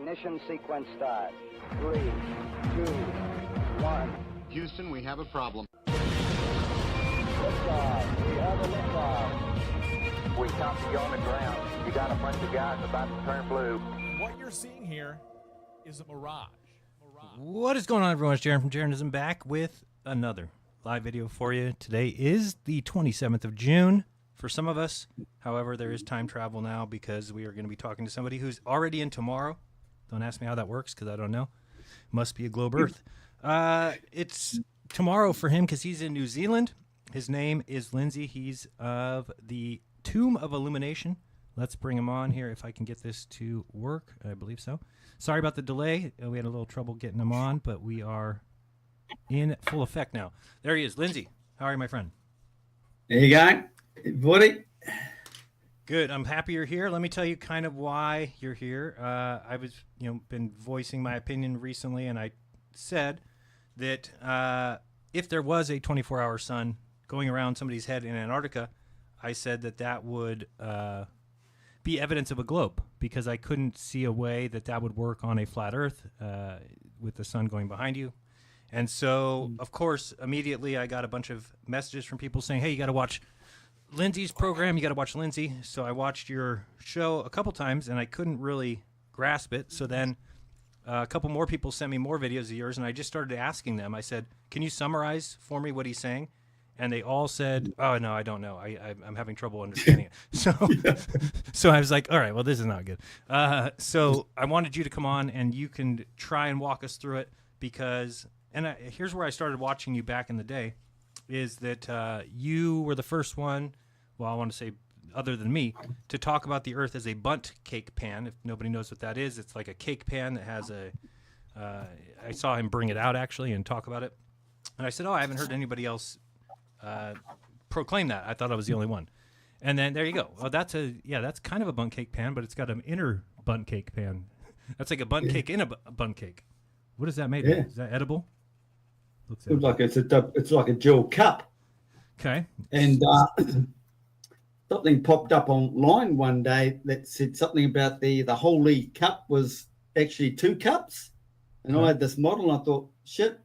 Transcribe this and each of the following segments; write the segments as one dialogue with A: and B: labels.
A: Ignition sequence start. 3, 2, 1.
B: Houston, we have a problem.
A: Liftoff. We have a liftoff.
C: We copy you on the ground. You got a bunch of guys about to turn blue.
D: What you're seeing here is a mirage.
E: What is going on, everyone? It's Jeran from Jeranism back with another live video for you. Today is the 27th of June for some of us. However, there is time travel now because we are going to be talking to somebody who's already in tomorrow. Don't ask me how that works because I don't know. Must be a globe Earth. It's tomorrow for him because he's in New Zealand. His name is Lindsay. He's of the Tomb of Illumination. Let's bring him on here if I can get this to work. I believe so. Sorry about the delay. We had a little trouble getting him on, but we are in full effect now. There he is. Lindsay, how are you, my friend?
F: There you go, buddy.
E: Good. I'm happy you're here. Let me tell you kind of why you're here. I was, been voicing my opinion recently, and I said that if there was a 24-hour sun going around somebody's head in Antarctica, I said that that would be evidence of a globe because I couldn't see a way that that would work on a flat Earth with the sun going behind you. And so, of course, immediately I got a bunch of messages from people saying, hey, you got to watch Lindsay's program. You got to watch Lindsay. So I watched your show a couple times, and I couldn't really grasp it. So then a couple more people sent me more videos of yours, and I just started asking them. I said, can you summarize for me what he's saying? And they all said, oh, no, I don't know. I'm having trouble understanding it. So so I was like, all right, well, this is not good. So I wanted you to come on, and you can try and walk us through it because here's where I started watching you back in the day, is that you were the first one, well, I want to say other than me, to talk about the Earth as a Bundt cake pan. If nobody knows what that is, it's like a cake pan that has I saw him bring it out, actually, and talk about it. And I said, oh, I haven't heard anybody else proclaim that. I thought I was the only one. And then there you go. Well, that's kind of a Bundt cake pan, but it's got an inner Bundt cake pan. That's like a Bundt cake in a Bundt cake. What is that made of? Is that edible? Looks
F: like it's like a gel cup.
E: Okay.
F: And something popped up online one day that said something about the holy cup was actually two cups. And I had this model, and I thought, shit.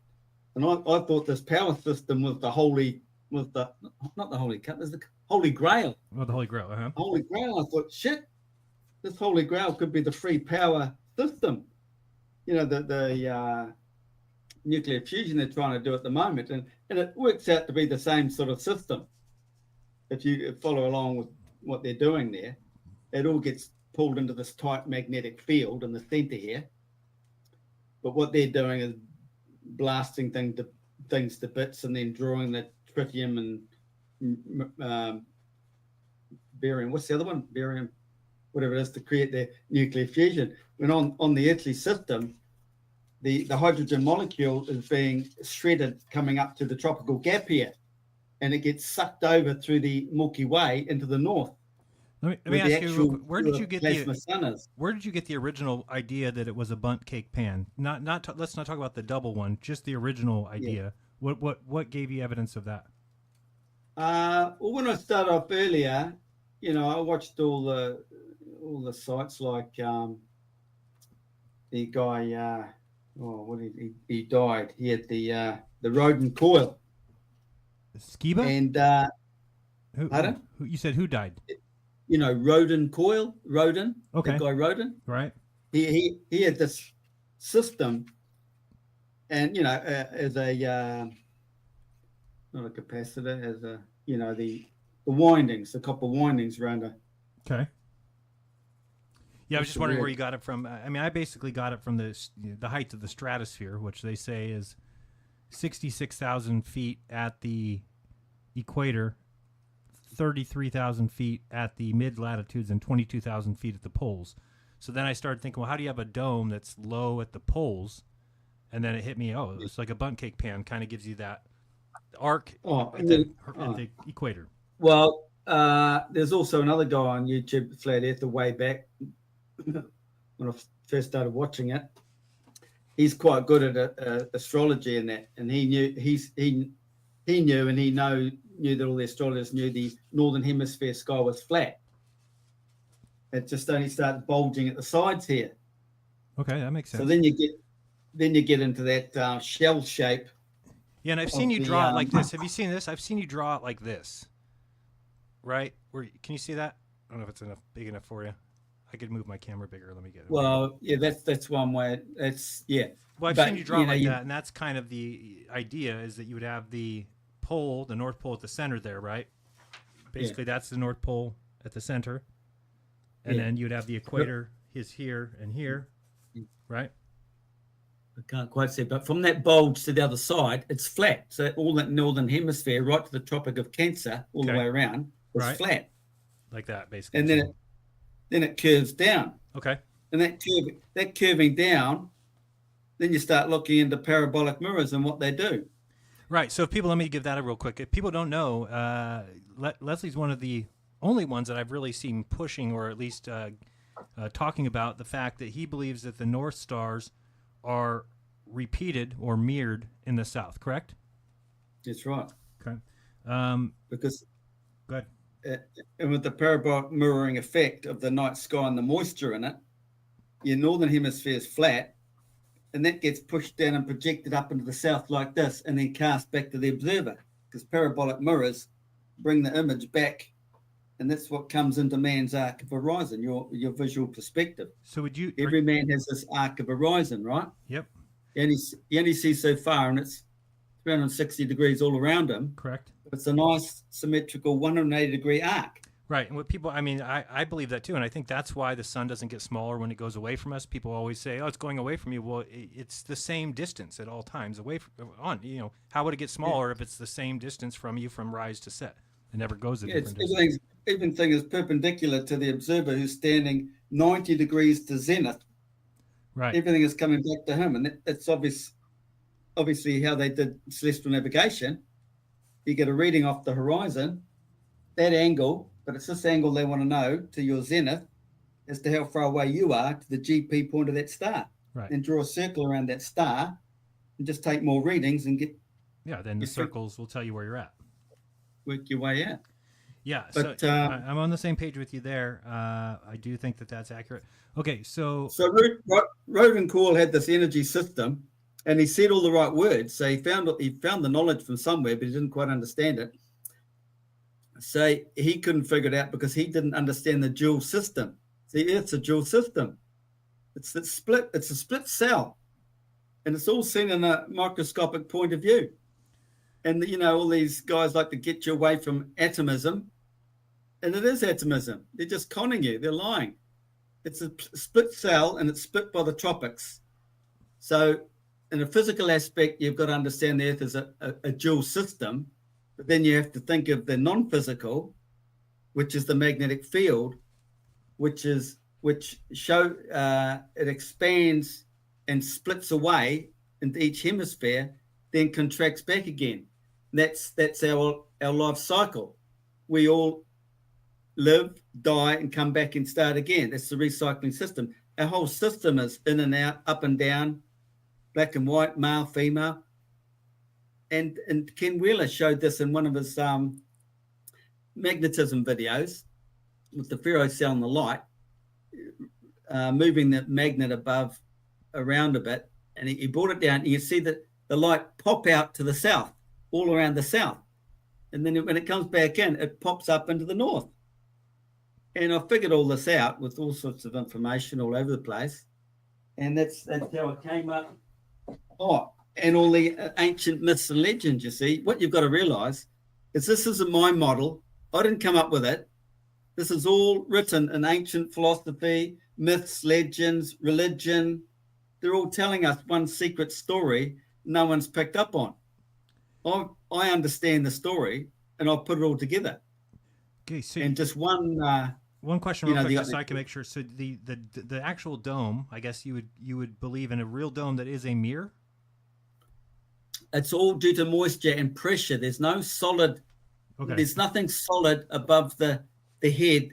F: And I thought this power system was not the holy cup, there's the Holy Grail.
E: Oh, the Holy Grail, uh-huh.
F: Holy Grail. I thought, shit, this Holy Grail could be the free power system. The nuclear fusion they're trying to do at the moment. And it works out to be the same sort of system. If you follow along with what they're doing there, it all gets pulled into this tight magnetic field in the center here. But what they're doing is blasting things to bits and then drawing the tritium and barium. What's the other one? Barium, whatever it is, to create the nuclear fusion. When on the earthly system, the hydrogen molecule is being shredded coming up to the tropical gap here, and it gets sucked over through the Milky Way into the north.
E: Let me ask you, where did you get the original idea that it was a Bundt cake pan? Let's not talk about the double one, just the original idea. Yeah. What gave you evidence of that?
F: Well, when I started off earlier, I watched all the sites like the guy. He died. He had the rodent coil.
E: Skiba?
F: And
E: who you said who died?
F: Rodin coil, Rodin.
E: Okay.
F: The guy Rodin.
E: Right.
F: He had this system, and as a not a capacitor, as a the windings, the copper windings around a.
E: Okay. Yeah, I was just wondering where you got it from. I mean, I basically got it from the height of the stratosphere, which they say is 66,000 feet at the equator, 33,000 feet at the mid-latitudes, and 22,000 feet at the poles. So then I started thinking, well, how do you have a dome that's low at the poles? And then it hit me, it's like a Bundt cake pan, kind of gives you that arc at the equator.
F: Well, there's also another guy on YouTube, Flat Earther, way back when I first started watching it. He's quite good at astrology and that, and he knew that all the astrologers knew the northern hemisphere sky was flat. It just only started bulging at the sides here.
E: Okay, that makes sense.
F: So then you get into that shell shape.
E: Yeah, and I've seen you draw it like this. Have you seen this? I've seen you draw it like this. Right? Can you see that? I don't know if it's big enough for you. I could move my camera bigger. Let me get it.
F: Well, yeah, that's one way. Yeah.
E: Well, I've seen you draw it like that, and that's kind of the idea, is that you would have the pole, the North Pole at the center there, right? Basically, that's the North Pole at the center. And then you'd have the equator is here and here, right?
F: I can't quite see, but from that bulge to the other side, it's flat. So all that northern hemisphere, right to the Tropic of Cancer, all the way around, is flat.
E: Like that, basically.
F: And then it curves down.
E: Okay.
F: And that curving down, then you start looking into parabolic mirrors and what they do.
E: Right. So if people, let me give that a real quick. If people don't know, Leslie's one of the only ones that I've really seen pushing, or at least talking about the fact that he believes that the North Stars are repeated or mirrored in the south, correct?
F: That's right.
E: Okay.
F: Because
E: go ahead.
F: And with the parabolic mirroring effect of the night sky and the moisture in it, your northern hemisphere is flat, and that gets pushed down and projected up into the south like this, and then cast back to the observer, because parabolic mirrors bring the image back, and that's what comes into man's arc of horizon, your visual perspective.
E: So would you?
F: Every man has this arc of horizon, right?
E: Yep.
F: You only see so far, and it's 360 degrees all around him.
E: Correct.
F: It's a nice symmetrical 180-degree arc.
E: Right. And what people, I mean, I believe that too. And I think that's why the sun doesn't get smaller when it goes away from us. People always say, oh, it's going away from you. Well, it's the same distance at all times away from, how would it get smaller if it's the same distance from you from rise to set? It never goes a different distance.
F: Everything is perpendicular to the observer who's standing 90 degrees to zenith.
E: Right.
F: Everything is coming back to him. And it's obviously how they did celestial navigation. You get a reading off the horizon, that angle, but it's this angle they want to know to your zenith as to how far away you are to the GP point of that star.
E: Right.
F: And draw a circle around that star and just take more readings and get...
E: Yeah, then the circles will tell you where you're at.
F: Work your way out.
E: Yeah,
F: but,
E: so I'm on the same page with you there. I do think that that's accurate. Okay, so
F: Rodenkorn had this energy system, and he said all the right words. So he found the knowledge from somewhere, but he didn't quite understand it. So he couldn't figure it out because he didn't understand the dual system. See, Earth's a dual system. It's a split cell, and it's all seen in a microscopic point of view. And all these guys like to get you away from atomism, and it is atomism. They're just conning you. They're lying. It's a split cell, and it's split by the tropics. So in a physical aspect, you've got to understand the Earth is a dual system, but then you have to think of the non-physical, which is the magnetic field, which it expands and splits away into each hemisphere, then contracts back again. That's our life cycle. We all live, die, and come back and start again. That's the recycling system. Our whole system is in and out, up and down, black and white, male, female. And Ken Wheeler showed this in one of his magnetism videos with the ferrocell and the light, moving the magnet around a bit, and he brought it down, and you see that the light pop out to the south, all around the south. And then when it comes back in, it pops up into the north. And I figured all this out with all sorts of information all over the place. And that's how it came up. Oh, and all the ancient myths and legends, you see. What you've got to realize is this isn't my model. I didn't come up with it. This is all written in ancient philosophy, myths, legends, religion. They're all telling us one secret story no one's picked up on. I understand the story, and I'll put it all together.
E: Okay, so
F: and just one
E: question real quick, just so I can make sure. So the actual dome, I guess you would believe in a real dome that is a mirror?
F: It's all due to moisture and pressure. There's no solid.
E: Okay.
F: There's nothing solid above the head,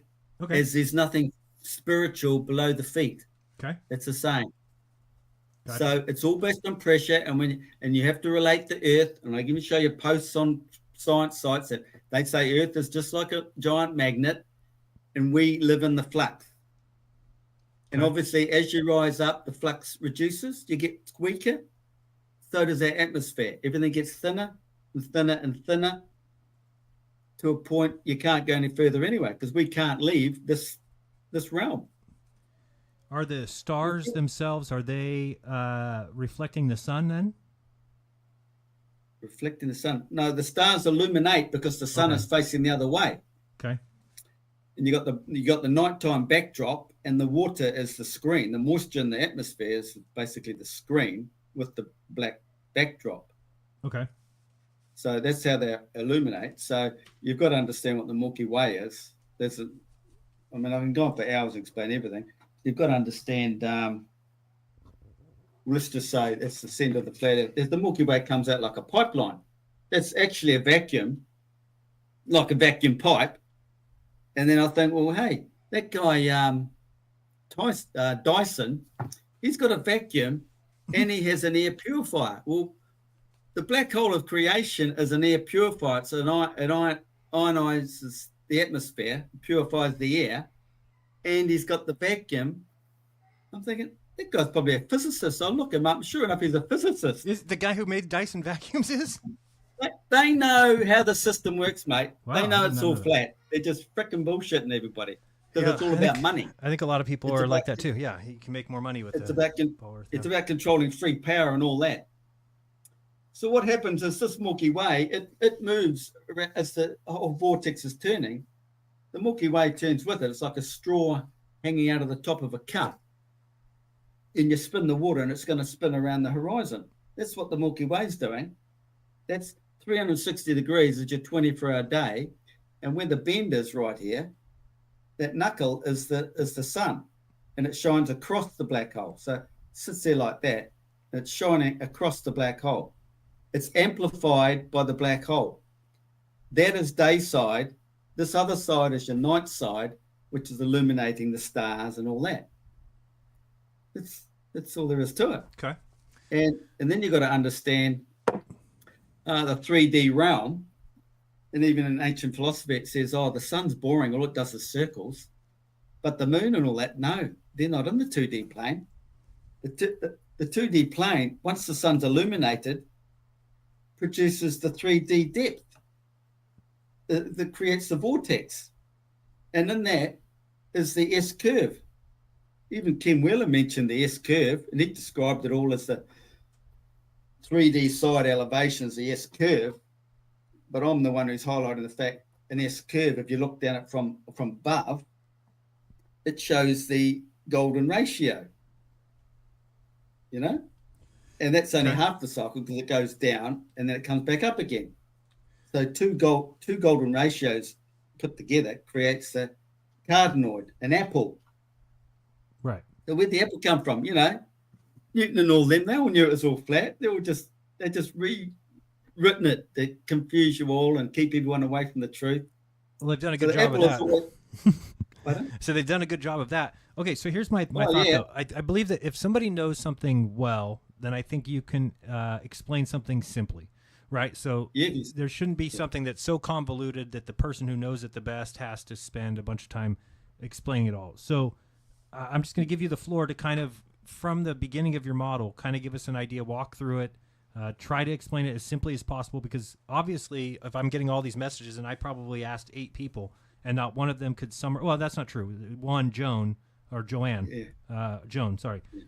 F: as there's nothing spiritual below the feet.
E: Okay.
F: It's the same.
E: Gotcha.
F: So it's all based on pressure, and you have to relate to Earth. And I can show you posts on science sites that they say Earth is just like a giant magnet, and we live in the flux. And obviously, as you rise up, the flux reduces. You get weaker. So does our atmosphere. Everything gets thinner and thinner and thinner to a point you can't go any further anyway, because we can't leave this realm.
E: Are the stars themselves, are they reflecting the sun then?
F: Reflecting the sun. No, the stars illuminate because the sun is facing the other way.
E: Okay.
F: And you got the nighttime backdrop, and the water is the screen. The moisture in the atmosphere is basically the screen with the black backdrop.
E: Okay.
F: So that's how they illuminate. So you've got to understand what the Milky Way is. I can go on for hours and explain everything. You've got to understand. Let's just say it's the center of the flat Earth. The Milky Way comes out like a pipeline. That's actually a vacuum, like a vacuum pipe. And then I think, well, hey, that guy Dyson, he's got a vacuum and he has an air purifier. Well, the black hole of creation is an air purifier. So it ionizes the atmosphere, purifies the air, and he's got the vacuum. I'm thinking, that guy's probably a physicist. So I look him up. Sure enough, he's a physicist.
E: Is the guy who made Dyson vacuums is?
F: They know how the system works, mate.
E: Wow,
F: they know it's all flat. They're just freaking bullshitting everybody because it's all about money.
E: I think a lot of people are like that too. Yeah, he can make more money with it.
F: It's about controlling free power and all that. So what happens is this Milky Way, it moves as the whole vortex is turning. The Milky Way turns with it. It's like a straw hanging out of the top of a cup. And you spin the water and it's going to spin around the horizon. That's what the Milky Way is doing. That's 360 degrees is your 24-hour day. And where the bend is right here, that knuckle is the sun. And it shines across the black hole. So it sits there like that. And it's shining across the black hole. It's amplified by the black hole. That is day side. This other side is your night side, which is illuminating the stars and all that. That's all there is to it.
E: Okay.
F: And then you've got to understand the 3D realm. And even in ancient philosophy, it says, the sun's boring. All it does is circles. But the moon and all that, no, they're not in the 2D plane. The 2D plane, once the sun's illuminated, produces the 3D depth that creates the vortex. And in that is the S curve. Even Ken Wheeler mentioned the S curve, and he described it all as the 3D side elevations, the S curve. But I'm the one who's highlighting the fact an S curve, if you look down it from above, it shows the golden ratio. You know? And that's only half the cycle because it goes down and then it comes back up again. So two golden ratios put together creates a cardanoid, an apple.
E: Right.
F: So where'd the apple come from? You know, Newton and all them, they all knew it was all flat. They just rewritten it to confuse you all and keep everyone away from the truth.
E: Well, they've done a good job of that. So they've done a good job of that. Okay, so here's my thought, though. I believe that if somebody knows something well, then I think you can explain something simply, right? So there shouldn't be something that's so convoluted that the person who knows it the best has to spend a bunch of time explaining it all. So I'm just going to give you the floor to kind of, from the beginning of your model, kind of give us an idea, walk through it, try to explain it as simply as possible, because obviously if I'm getting all these messages, and I probably asked 8 people, and not one of them could summarize. Well, that's not true. One, Joan,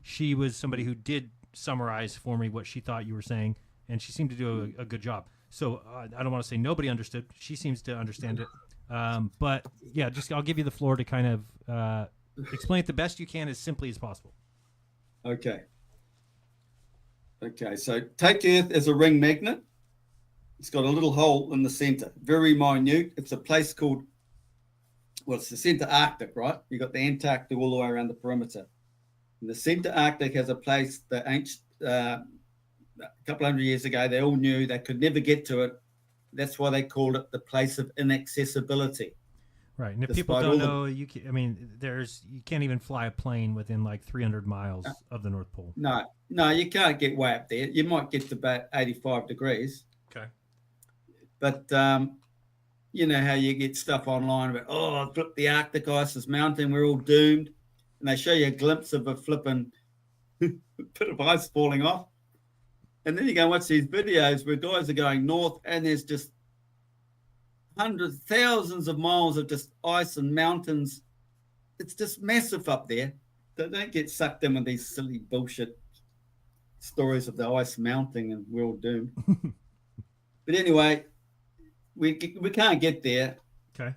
E: she was somebody who did summarize for me what she thought you were saying, and she seemed to do a good job. So I don't want to say nobody understood. She seems to understand it. But yeah, I'll give you the floor to kind of explain it the best you can as simply as possible.
F: Okay, so take Earth as a ring magnet. It's got a little hole in the center, very minute. It's a place called, it's the center Arctic, right? You've got the Antarctic all the way around the perimeter. And the center Arctic has a place that a couple hundred years ago, they all knew they could never get to it. That's why they called it the place of inaccessibility.
E: Right, and if people don't know, you can't even fly a plane within like 300 miles of the North Pole. No, you can't get way up there. You might get to about 85 degrees. Okay.
F: But you know how you get stuff online about, the Arctic ice is melting, we're all doomed. and they show you a glimpse of a flipping bit of ice falling off. And then you go and watch these videos where guys are going north and there's just hundreds, thousands of miles of just ice and mountains. It's just massive up there. So don't get sucked in with these silly bullshit stories of the ice melting and we're all doomed. But anyway, we can't get there.
E: Okay.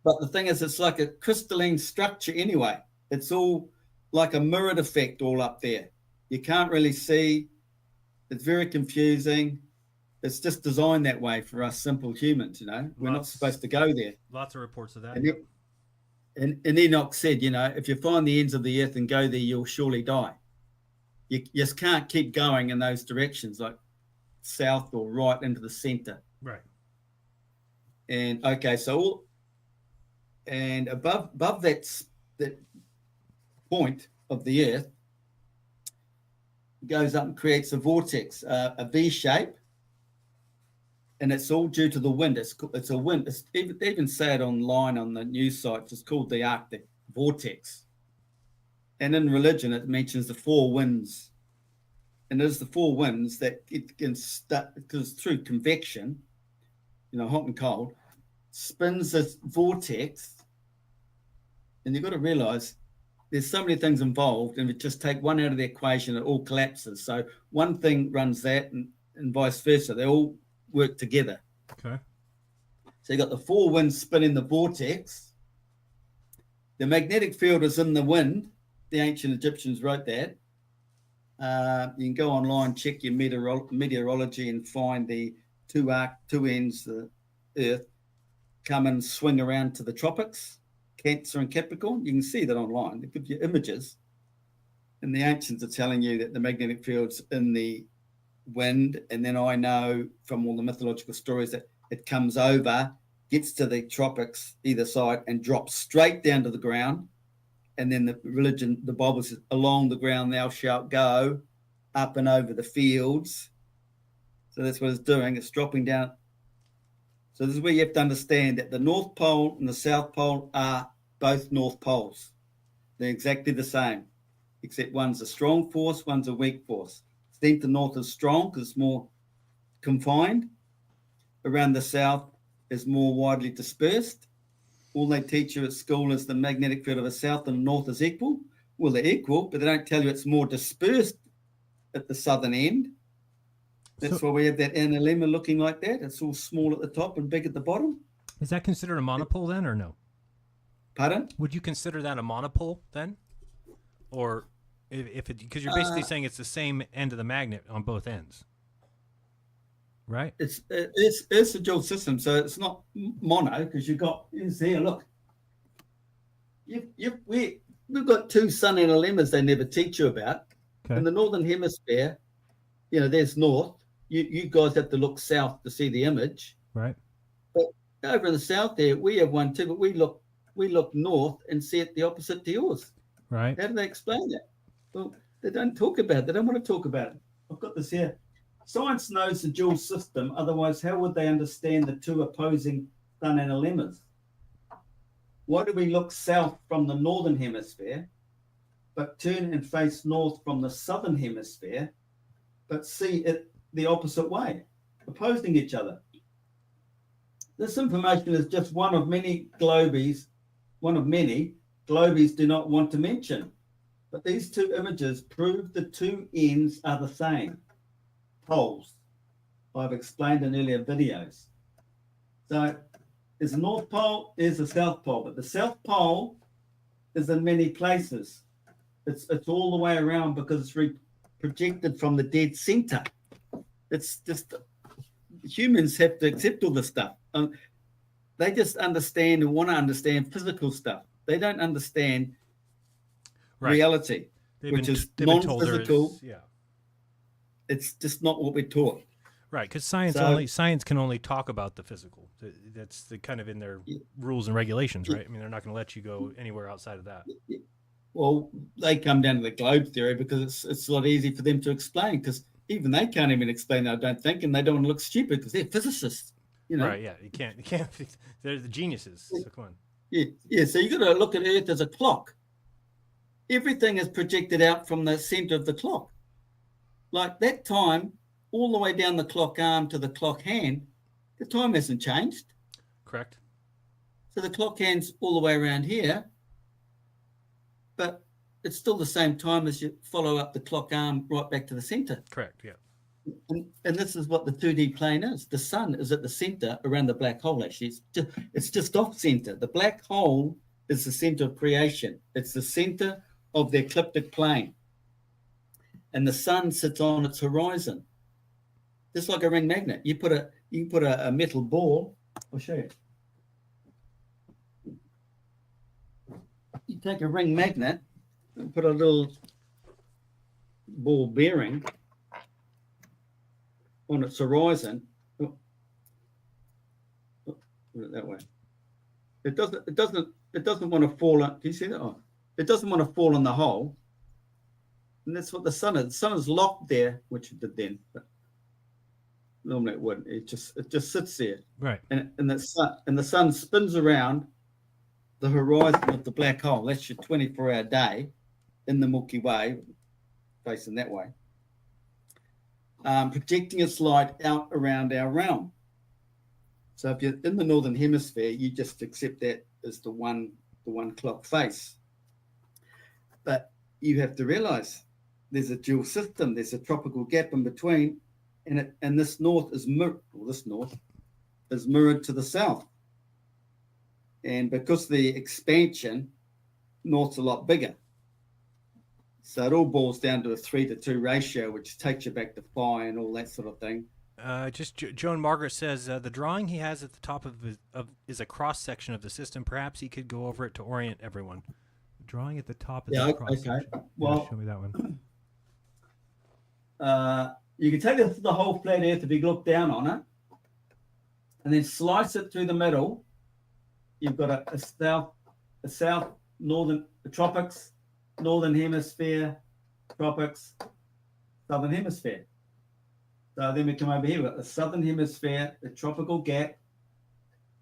F: But the thing is, it's like a crystalline structure anyway. It's all like a mirrored effect all up there. You can't really see. It's very confusing. It's just designed that way for us simple humans, you know. We're not supposed to go there.
E: Lots of reports of that.
F: And Enoch said, you know, if you find the ends of the earth and go there, you'll surely die. You just can't keep going in those directions, like south or right into the center.
E: Right.
F: And okay, so and above that point of the earth goes up and creates a vortex, a V shape, and it's all due to the wind. It's a wind. They even say it online on the news sites. It's called the Arctic vortex. And in religion, it mentions the four winds. And it is the four winds that it can start, because through convection, you know, hot and cold, spins this vortex. And you've got to realize there's so many things involved, and if you just take one out of the equation, it all collapses. So one thing runs that and vice versa. They all work together.
E: Okay.
F: So you got the four winds spinning the vortex. The magnetic field is in the wind. The ancient Egyptians wrote that. You can go online, check your meteorology, and find the two ends of the Earth come and swing around to the tropics, Cancer and Capricorn. You can see that online. They give you images. And the ancients are telling you that the magnetic field's in the wind. And then I know from all the mythological stories that it comes over, gets to the tropics either side, and drops straight down to the ground. And then the Bible says, along the ground thou shalt go, up and over the fields. So that's what it's doing. It's dropping down. So this is where you have to understand that the North Pole and the South Pole are both North Poles. They're exactly the same, except one's a strong force, one's a weak force. Center north is strong because it's more confined. Around the south is more widely dispersed. All they teach you at school is the magnetic field of the south and the north is equal. Well, they're equal, but they don't tell you it's more dispersed at the southern end. That's why we have that analemma looking like that. It's all small at the top and big at the bottom.
E: Is that considered a monopole then, or no?
F: Pardon?
E: Would you consider that a monopole then? Or if it, because you're basically saying it's the same end of the magnet on both ends, right?
F: It's a dual system, so it's not mono because you've got, it's there, look. We've got two sun analemmas they never teach you about.
E: Okay.
F: In the northern hemisphere, you know, there's north. You guys have to look south to see the image.
E: Right.
F: But over in the south there, we have one too, but we look north and see it the opposite to yours.
E: Right.
F: How do they explain that? Well, they don't talk about it. They don't want to talk about it. I've got this here. Science knows the dual system. Otherwise, how would they understand the two opposing sun analemmas? Why do we look south from the northern hemisphere, but turn and face north from the southern hemisphere, but see it the opposite way, opposing each other? This information is just one of many globies do not want to mention. But these two images prove the two ends are the same poles. I've explained in earlier videos. So there's a North Pole, there's a South Pole, but the South Pole is in many places. It's all the way around because it's projected from the dead center. It's just humans have to accept all this stuff. They just understand and want to understand physical stuff. They don't understand reality, which is non-physical.
E: Yeah.
F: It's just not what we're taught.
E: Right, because science can only talk about the physical. That's the kind of in their rules and regulations, right? I mean, they're not going to let you go anywhere outside of that.
F: Well, they come down to the globe theory because it's a lot easier for them to explain, because even they can't even explain it, I don't think, and they don't want to look stupid because they're physicists. You know?
E: Right, yeah, you can't. They're the geniuses. So come on.
F: Yeah. So you got to look at Earth as a clock. everything is projected out from the center of the clock. Like that time, all the way down the clock arm to the clock hand, the time hasn't changed.
E: Correct.
F: So the clock hand's all the way around here, but it's still the same time as you follow up the clock arm right back to the center.
E: Correct, yeah.
F: And this is what the 2D plane is. The sun is at the center around the black hole, actually. It's just off center. The black hole is the center of creation. It's the center of the ecliptic plane. And the sun sits on its horizon, just like a ring magnet. You can put a metal ball. I'll show you. You take a ring magnet and put a little ball bearing on its horizon. Put it that way. It doesn't want to fall. Do you see that? Oh, it doesn't want to fall in the hole. And that's what the sun is. The sun is locked there, which it did then, but normally it wouldn't. It just sits there.
E: Right.
F: And the sun spins around the horizon of the black hole. That's your 24-hour day in the Milky Way, facing that way. Projecting its light out around our realm. So if you're in the northern hemisphere, you just accept that as the one clock face. But you have to realize there's a dual system. There's a tropical gap in between, and this north is mirrored to the south. And because the expansion, north's a lot bigger. So it all boils down to a 3-to-2 ratio, which takes you back to phi and all that sort of thing.
E: Joan Margaret says the drawing he has at the top is a cross section of the system. Perhaps he could go over it to orient everyone. The drawing at the top is a cross section.
F: Well,
E: show me that one.
F: You can take the whole flat Earth if you look down on it, and then slice it through the middle. You've got a south northern tropics, northern hemisphere, tropics, southern hemisphere. So then we come over here. We've got the southern hemisphere, the tropical gap,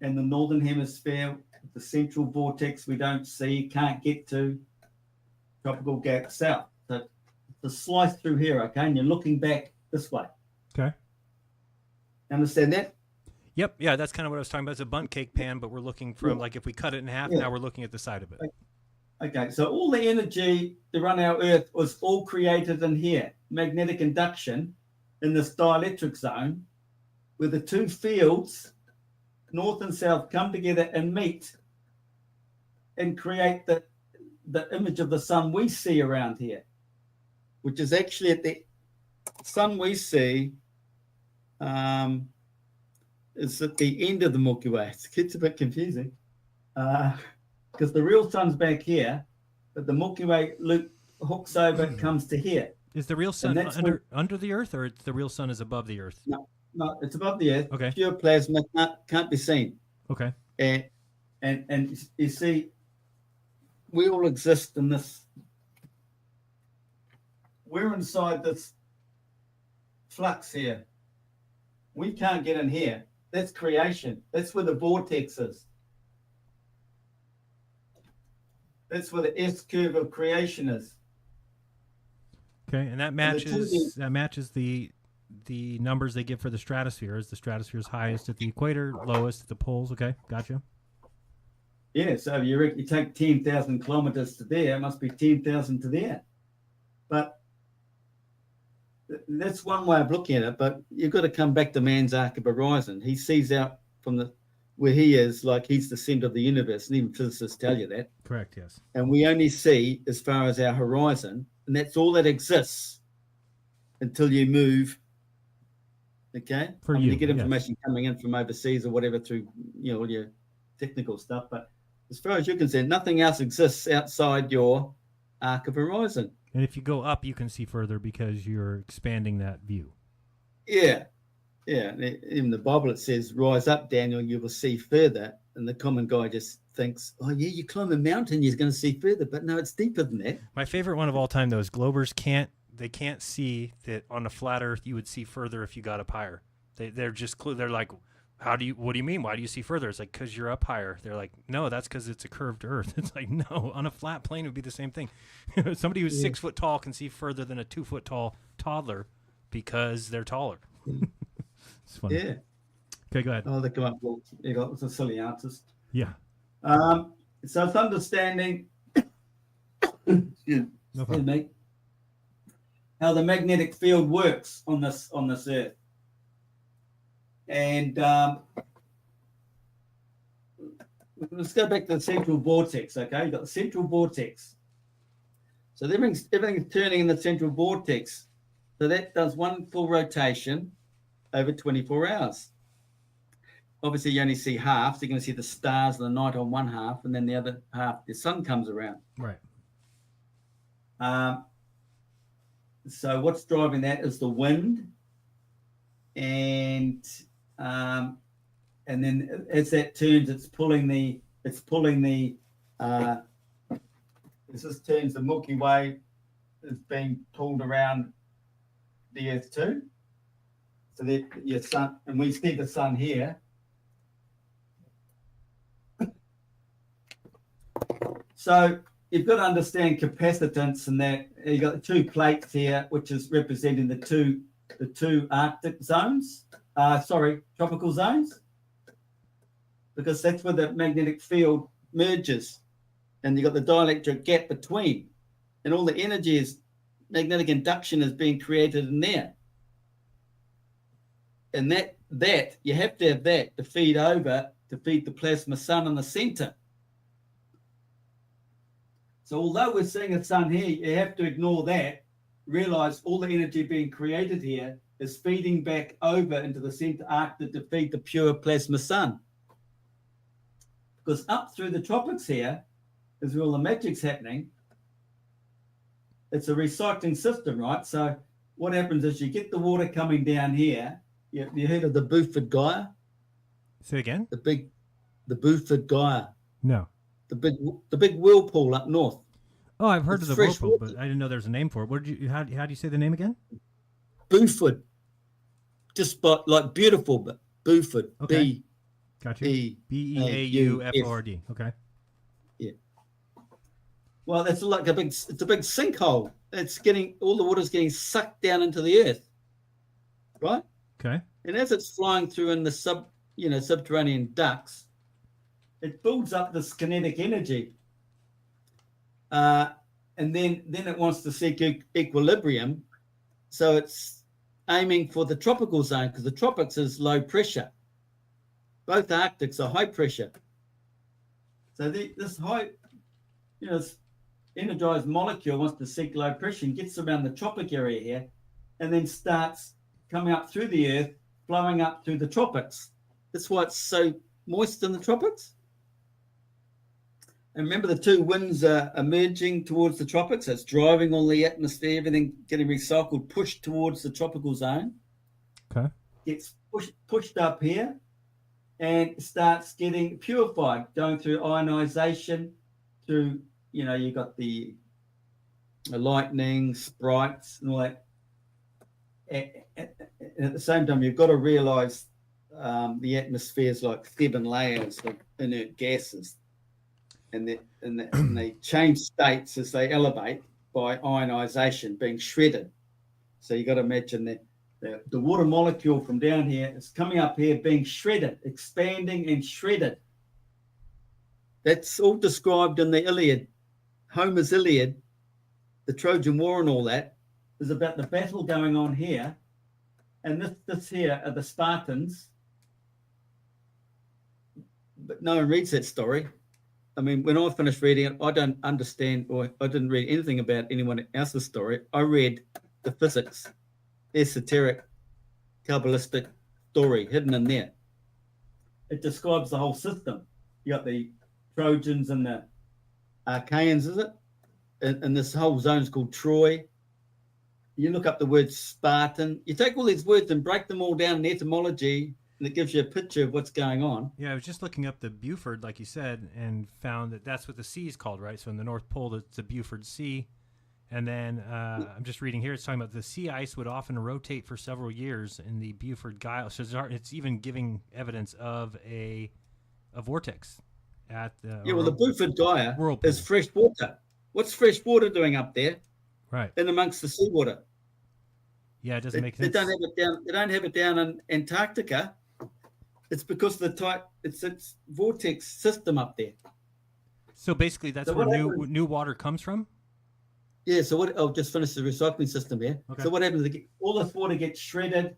F: and the northern hemisphere, the central vortex we don't see, can't get to, tropical gap south. So the slice through here, okay, and you're looking back this way.
E: Okay.
F: Understand that?
E: Yep. Yeah, that's kind of what I was talking about. It's a Bundt cake pan, but we're looking from, like, if we cut it in half, now we're looking at the side of it.
F: Okay, so all the energy to run our Earth was all created in here. Magnetic induction in this dielectric zone, where the two fields, north and south, come together and meet and create the image of the sun we see around here, which is actually at the sun we see is at the end of the Milky Way. It gets a bit confusing because the real sun's back here, but the Milky Way loop hooks over and comes to here.
E: Is the real sun under the Earth, or the real sun is above the Earth?
F: No, it's above the Earth.
E: Okay.
F: Pure plasma can't be seen.
E: Okay.
F: And you see, we all exist in this. We're inside this flux here. We can't get in here. That's creation. That's where the vortex is. That's where the S curve of creation is.
E: Okay, and that matches the numbers they give for the stratosphere. Is the stratosphere is highest at the equator, lowest at the poles? Okay, gotcha.
F: Yeah, so you take 10,000 kilometers to there, it must be 10,000 to there. But that's one way of looking at it. But you've got to come back to man's arc of horizon. He sees out from where he is like he's the center of the universe, and even physicists tell you that.
E: Correct, yes.
F: And we only see as far as our horizon, and that's all that exists until you move. Okay, you get information coming in from overseas or whatever through all your technical stuff. But as far as you're concerned, nothing else exists outside your arc of horizon.
E: And if you go up, you can see further because you're expanding that view.
F: Yeah. Even the Bible, it says, "Rise up, Daniel, you will see further." And the common guy just thinks, "Oh yeah, you climb a mountain, you're going to see further." But no, it's deeper than that.
E: My favorite one of all time, though, is Globers can't see that on a flat Earth you would see further if you got up higher. They're like, what do you mean? Why do you see further? It's like, because you're up higher. They're like, no, that's because it's a curved earth. It's like, no, on a flat plane it would be the same thing. Somebody who's 6 foot tall can see further than a 2 foot tall toddler because they're taller. It's funny.
F: Yeah.
E: Okay, go ahead.
F: Oh, they come up. Well, you got it's a silly artist.
E: Yeah.
F: So it's understanding excuse me, how the magnetic field works on this earth. And let's go back to the central vortex, okay? You've got the central vortex. So everything's turning in the central vortex. So that does one full rotation over 24 hours. Obviously, you only see half, so you're going to see the stars of the night on one half, and then the other half, the sun comes around.
E: Right.
F: So what's driving that is the wind, and then as that turns, this turns, the Milky Way is being pulled around the Earth too. So that your sun, and we see the sun here. So you've got to understand capacitance, and that you've got the two plates here, which is representing the two Arctic zones, tropical zones, because that's where the magnetic field merges, and you've got the dielectric gap between, and all the energy is magnetic induction is being created in there. And that you have to have that to feed the plasma sun in the center. So although we're seeing a sun here, you have to ignore that, realize all the energy being created here is feeding back over into the center Arctic to feed the pure plasma sun. Because up through the tropics here is where all the magic's happening. It's a recycling system, right? So what happens is you get the water coming down here. You heard of the Beaufort Gyre?
E: Say again?
F: The Beaufort Gyre.
E: No.
F: The big whirlpool up north.
E: Oh, I've heard
F: It's
E: of the
F: fresh
E: whirlpool,
F: water.
E: but I didn't know there was a name for it. How do you say the name again?
F: Beaufort. Just like beautiful, but Beaufort.
E: Okay. Gotcha. Beauford. Okay.
F: Yeah. Well, it's like a big sinkhole. It's all the water's getting sucked down into the earth. Right?
E: Okay.
F: And as it's flying through in the subterranean ducts, it builds up this kinetic energy. And then it wants to seek equilibrium. So it's aiming for the tropical zone, because the tropics is low pressure. Both Arctics are high pressure. So this high, this energized molecule wants to seek low pressure and gets around the tropic area here, and then starts coming up through the earth, flowing up through the tropics. That's why it's so moist in the tropics. And remember, the two winds are emerging towards the tropics. It's driving all the atmosphere, everything getting recycled, pushed towards the tropical zone.
E: Okay.
F: Gets pushed up here and starts getting purified, going through ionization, through, you got the lightning, sprites, and all that. And at the same time, you've got to realize the atmosphere is like 7 layers of inert gases. And they change states as they elevate by ionization, being shredded. So you got to imagine that the water molecule from down here is coming up here, being shredded, expanding and shredded. That's all described in the Iliad, Homer's Iliad, the Trojan War and all that. Is about the battle going on here. And this here are the Spartans. But no one reads that story. I mean, when I finished reading it, I don't understand, or I didn't read anything about anyone else's story. I read the physics, esoteric, Kabbalistic story hidden in there. It describes the whole system. You got the Trojans and the Achaeans, is it? And this whole zone's called Troy. You look up the word Spartan. You take all these words and break them all down in etymology, and it gives you a picture of what's going on.
E: Yeah, I was just looking up the Beaufort, like you said, and found that that's what the sea is called, right? So in the North Pole, it's the Beaufort Sea, And then I'm just reading here. It's talking about the sea ice would often rotate for several years in the Beaufort Gyle. So it's even giving evidence of a vortex at the
F: the Beaufort Gyre
E: whirlpool.
F: is fresh water. What's fresh water doing up there?
E: Right.
F: In amongst the seawater.
E: Yeah, it doesn't make sense.
F: They don't have it down. They don't have it down in Antarctica. It's because of the type. It's vortex system up there.
E: So basically, that's where new water comes from.
F: Yeah. So what? I'll just finish the recycling system here.
E: Okay.
F: So what happens? All this water gets shredded,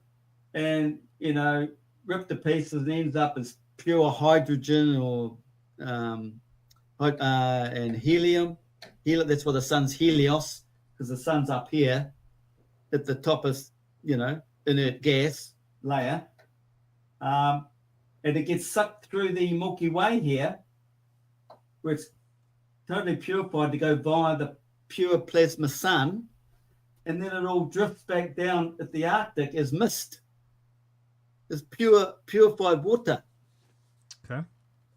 F: and ripped to pieces, and ends up as pure hydrogen or and helium. That's why the sun's Helios, because the sun's up here. At the top is, inert gas layer. And it gets sucked through the Milky Way here, where it's totally purified to go via the pure plasma sun. And then it all drifts back down at the Arctic as mist. It's purified water.
E: Okay.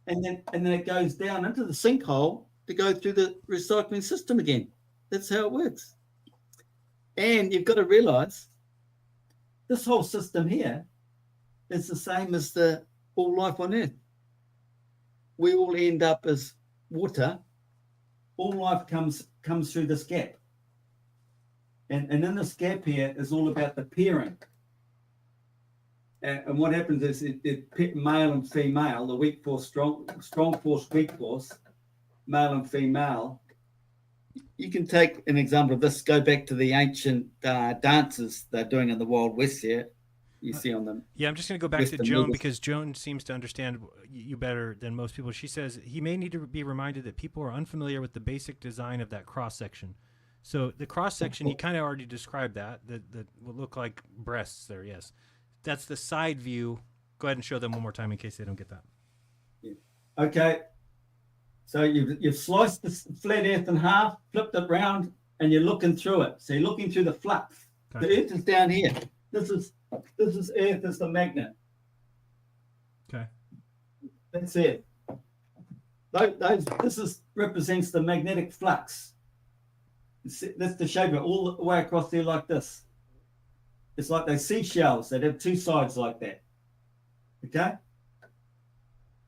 F: And then it goes down into the sinkhole to go through the recycling system again. That's how it works. And you've got to realize this whole system here is the same as all life on Earth. We all end up as water. All life comes through this gap. And in this gap here is all about the pairing. And what happens is it male and female, the weak force, strong force, weak force, male and female. You can take an example of this. Go back to the ancient dances they're doing in the Wild West here. You see on them.
E: Yeah, I'm just going to go back to Joan because Joan seems to understand you better than most people. She says he may need to be reminded that people are unfamiliar with the basic design of that cross section. So the cross section, he kind of already described that will look like breasts there. Yes, that's the side view. Go ahead and show them one more time in case they don't get that.
F: Yeah. Okay. So you've sliced the flat Earth in half, flipped it round, and you're looking through it. So you're looking through the flux. Okay. The Earth is down here. This is Earth as the magnet.
E: Okay.
F: That's it. This represents the magnetic flux. That's the shape of it all the way across there like this. It's like those seashells that have two sides like that. Okay?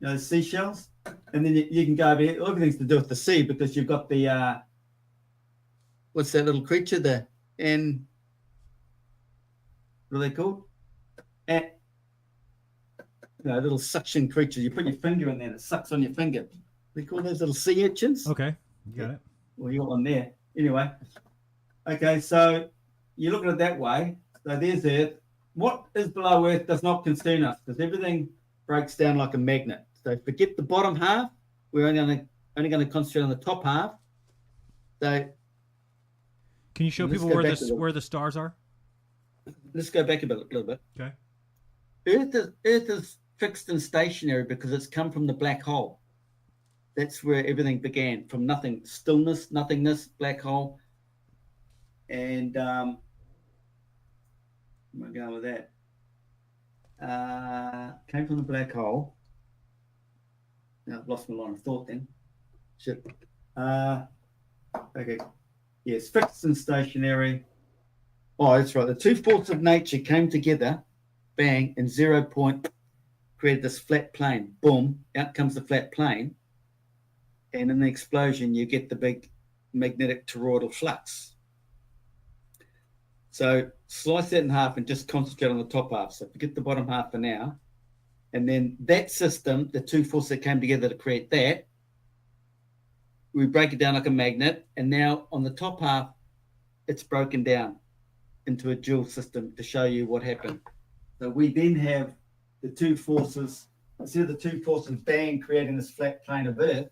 F: Those seashells? And then you can go over here. Everything's to do with the sea because you've got the what's that little creature there? And what are they called? Little suction creature. You put your finger in there and it sucks on your finger. They call those little sea urchins.
E: Okay, you got it.
F: Well, you got one there. Anyway. Okay, so you look at it that way. So there's Earth. What is below Earth does not concern us because everything breaks down like a magnet. So forget the bottom half. We're only going to concentrate on the top half. So
E: can you show people where the stars are?
F: Let's go back a little bit.
E: Okay.
F: Earth is fixed and stationary because it's come from the black hole. That's where everything began, from nothing, stillness, nothingness, black hole. And where am I going with that? Came from the black hole. Now I've lost my line of thought then. Shit. Okay. Yes, fixed and stationary. Oh, that's right. The two forces of nature came together, bang, and 0 point created this flat plane. Boom, out comes the flat plane. And in the explosion, you get the big magnetic toroidal flux. So slice that in half and just concentrate on the top half. So forget the bottom half for now. And then that system, the two forces that came together to create that, we break it down like a magnet. And now on the top half, it's broken down into a dual system to show you what happened. So we then have the two forces, instead of the two forces bang creating this flat plane of Earth,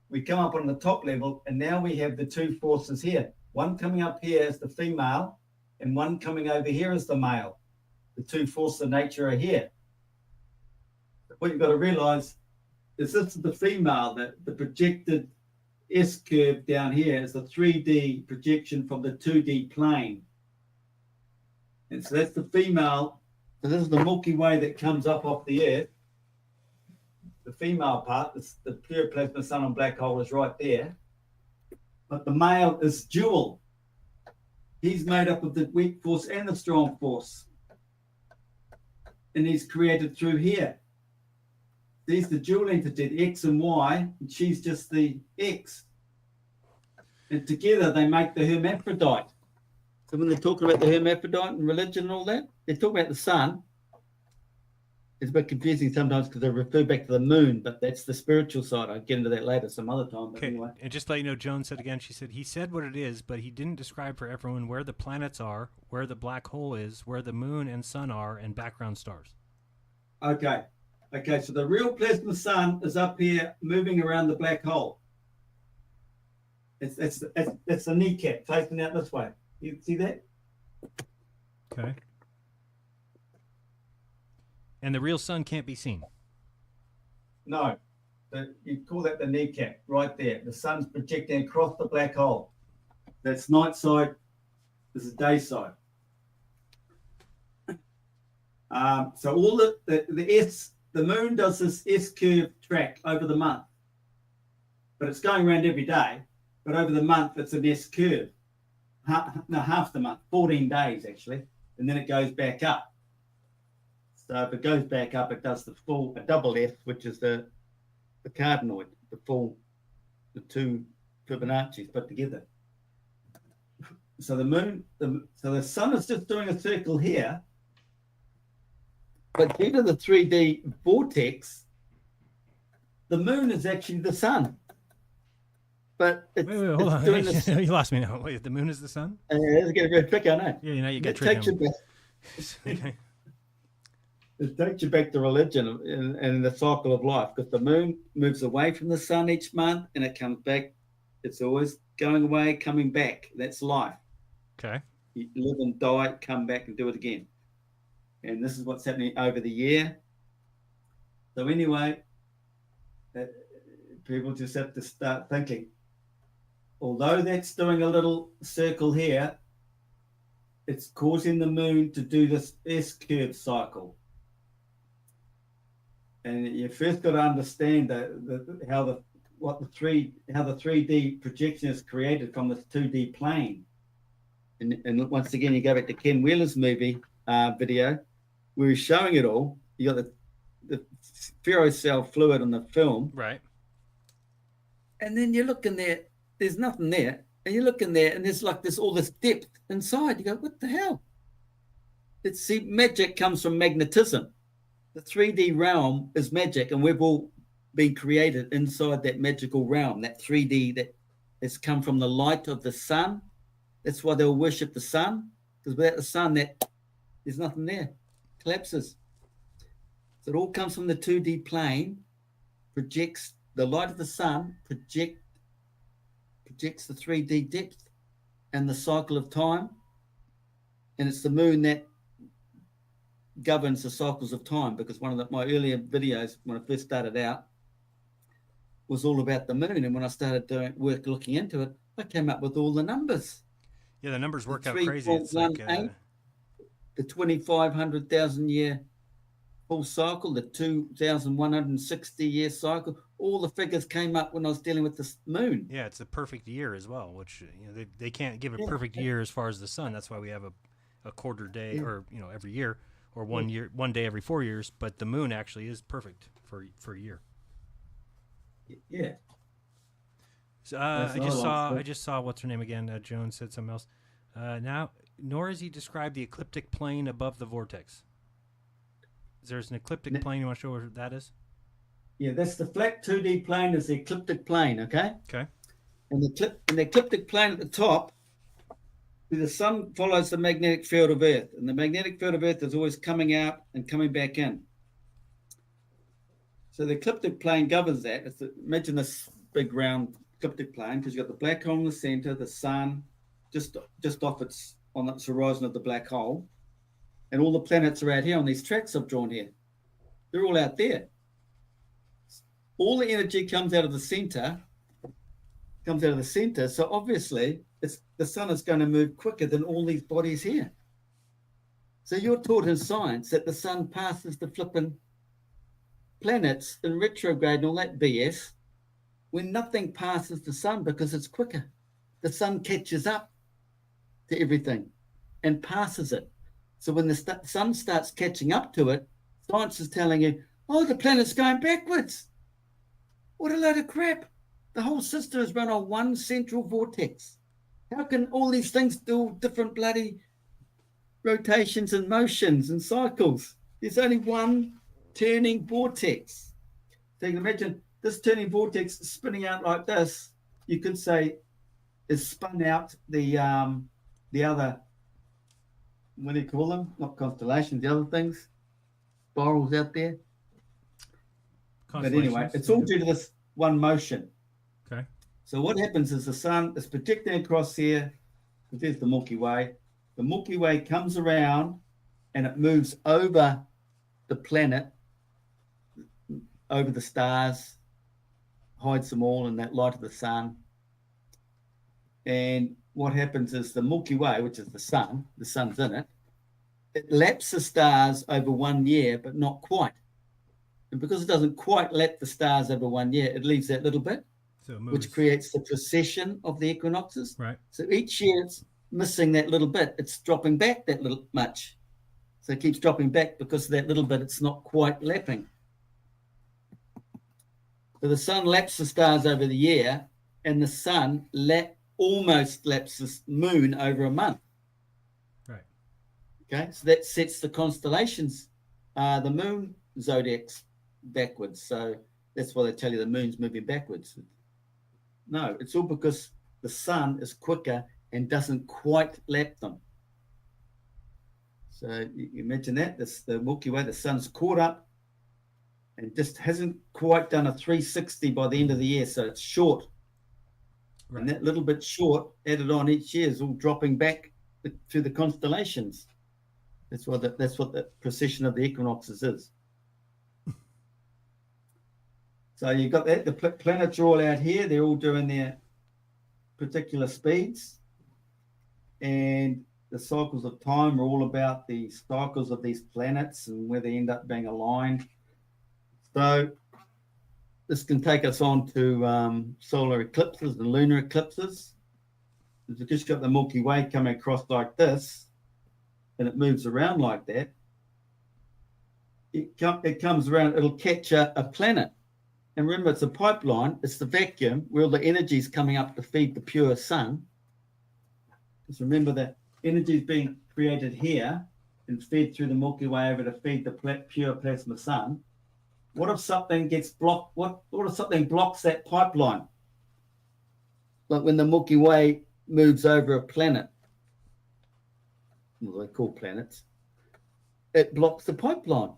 F: we come up on the top level and now we have the two forces here. One coming up here is the female and one coming over here is the male. The two forces of nature are here. What you've got to realize is this is the female, that the projected S curve down here is the 3D projection from the 2D plane. And so that's the female. So this is the Milky Way that comes up off the Earth. The female part, the pure plasma sun and black hole is right there. but the male is dual. He's made up of the weak force and the strong force. And he's created through here. He's the dual entity, the X and Y, and she's just the X. And together they make the hermaphrodite. So when they're talking about the hermaphrodite and religion and all that, they talk about the sun. It's a bit confusing sometimes because they refer back to the moon, but that's the spiritual side. I'll get into that later some other time. But
E: Okay,
F: anyway.
E: and just to let you know, Joan said again, she said, he said what it is, but he didn't describe for everyone where the planets are, where the black hole is, where the moon and sun are, and background stars.
F: Okay. Okay, so the real plasma sun is up here moving around the black hole. It's the kneecap facing out this way. You see that?
E: Okay. And the real sun can't be seen.
F: No. You call that the kneecap right there. The sun's projecting across the black hole. That's night side. This is day side. So all the moon does this S-curve track over the month, but it's going around every day. But over the month, it's an S-curve. Half the month, 14 days actually, and then it goes back up. So if it goes back up, it does a double F, which is the cardinoid, the two Fibonacci's put together. So the sun is just doing a circle here, but due to the 3D vortex, the moon is actually the sun. But it's,
E: wait, hold on.
F: doing this.
E: You lost me now. Wait, the moon is the sun?
F: It's getting very tricky, I know.
E: Yeah, you know, you get
F: It
E: tricked.
F: takes you back.
E: Okay.
F: It takes you back to religion and the cycle of life, because the moon moves away from the sun each month and it comes back. It's always going away, coming back. That's life.
E: Okay.
F: You live and die, come back and do it again. And this is what's happening over the year. So anyway, people just have to start thinking, although that's doing a little circle here, it's causing the moon to do this S-curve cycle. And you first got to understand how the 3D projection is created from this 2D plane. And once again, you go back to Ken Wheeler's movie video, where he's showing it all. You got the ferrocell fluid on the film,
E: Right.
F: and then you look in there. There's nothing there, and you look in there, and there's all this depth inside. You go, what the hell? Magic comes from magnetism. The 3D realm is magic, and we've all been created inside that magical realm, that 3D that has come from the light of the sun. That's why they'll worship the sun, because without the sun, there's nothing there. Collapses. So it all comes from the 2D plane, projects the light of the sun, projects the 3D depth and the cycle of time. And it's the moon that governs the cycles of time, because one of my earlier videos when I first started out was all about the moon. And when I started doing work looking into it, I came up with all the numbers.
E: Yeah, the numbers work out crazy. It's like
F: the 2,500,000 year full cycle, the 2,160 year cycle. All the figures came up when I was dealing with the moon.
E: Yeah, it's a perfect year as well, which they can't give a perfect year as far as the sun. That's why we have a quarter day, or every year, or 1 day every 4 years. But the moon actually is perfect for a year.
F: Yeah.
E: So, I just saw what's her name again? Joan said something else. Nor has he described the ecliptic plane above the vortex. There's an ecliptic plane. You want to show what that is?
F: Yeah, that's the flat 2D plane is the ecliptic plane, okay?
E: Okay.
F: And the ecliptic plane at the top, the sun follows the magnetic field of Earth, and the magnetic field of Earth is always coming out and coming back in. So the ecliptic plane governs that. Imagine this big round ecliptic plane, because you've got the black hole in the center, the sun just off on its horizon of the black hole, and all the planets are out here on these tracks I've drawn here. They're all out there. All the energy comes out of the center. So obviously, the sun is going to move quicker than all these bodies here. So you're taught in science that the sun passes the flipping planets in retrograde and all that BS, when nothing passes the sun because it's quicker. the sun catches up to everything and passes it. So when the sun starts catching up to it, science is telling you, oh, the planet's going backwards. What a load of crap. The whole system is run on one central vortex. How can all these things do different bloody rotations and motions and cycles? There's only one turning vortex. So you can imagine this turning vortex spinning out like this. You could say is spun out the other, what do you call them? Not constellations, the other things, spirals out there. But anyway, it's all due to this one motion.
E: Okay.
F: So what happens is the sun is projecting across here. There's the Milky Way. The Milky Way comes around and it moves over the planet, over the stars, hides them all in that light of the sun. And what happens is the Milky Way, which is the sun's in it, it laps the stars over 1 year, but not quite. And because it doesn't quite lap the stars over 1 year, it leaves that little bit,
E: so it moves,
F: which creates the precession of the equinoxes.
E: Right.
F: So each year it's missing that little bit. It's dropping back that little much. So it keeps dropping back because of that little bit it's not quite lapping. So the sun laps the stars over the year, and the sun almost laps the moon over a month.
E: Right.
F: Okay, so that sets the constellations, the moon zodiacs backwards. So that's why they tell you the moon's moving backwards. No, it's all because the sun is quicker and doesn't quite lap them. So you imagine that, the Milky Way, the sun's caught up and just hasn't quite done a 360 by the end of the year, so it's short. Right. And that little bit short added on each year is all dropping back to the constellations. That's what the precession of the equinoxes is. So you've got that. The planets are all out here. They're all doing their particular speeds. And the cycles of time are all about the cycles of these planets and where they end up being aligned. So this can take us on to solar eclipses and lunar eclipses. You've just got the Milky Way coming across like this, and it moves around like that. It comes around, it'll catch a planet. And remember, it's a pipeline. It's the vacuum where all the energy is coming up to feed the pure sun. Just remember that energy is being created here and fed through the Milky Way over to feed the pure plasma sun. What if something gets blocked? What if something blocks that pipeline? Like when the Milky Way moves over a planet, what they call planets, it blocks the pipeline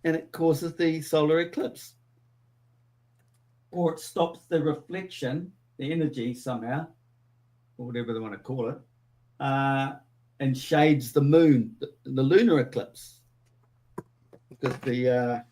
F: and it causes the solar eclipse. Or it stops the reflection, the energy somehow, or whatever they want to call it, and shades the moon, the lunar eclipse. Because the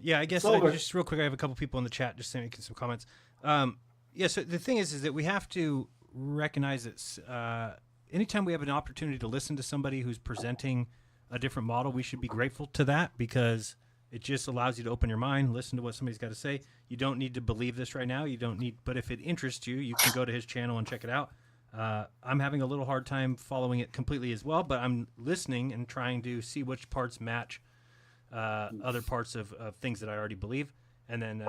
E: yeah, I guess just real quick, I have a couple people in the chat just making some comments. Yeah, so the thing is that we have to recognize that anytime we have an opportunity to listen to somebody who's presenting a different model, we should be grateful to that, because it just allows you to open your mind, listen to what somebody's got to say. You don't need to believe this right now. You don't need, but if it interests you, you can go to his channel and check it out. I'm having a little hard time following it completely as well, but I'm listening and trying to see which parts match other parts of things that I already believe. And then,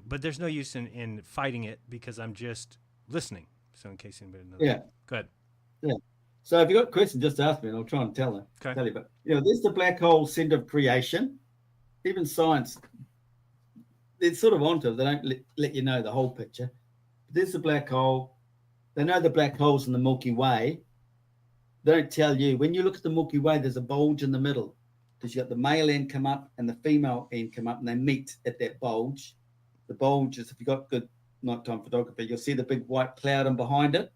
E: but there's no use in fighting it because I'm just listening. So in case anybody knows.
F: Yeah.
E: Go ahead.
F: Yeah. So if you've got questions, just ask me and I'll try and tell you. But, there's the black hole center of creation. Even science, they're sort of onto it. They don't let you know the whole picture. There's the black hole. They know the black holes in the Milky Way. They don't tell you. When you look at the Milky Way, there's a bulge in the middle. Because you've got the male end come up and the female end come up, and they meet at that bulge. The bulge is, if you've got good nighttime photography, you'll see the big white cloud and behind it.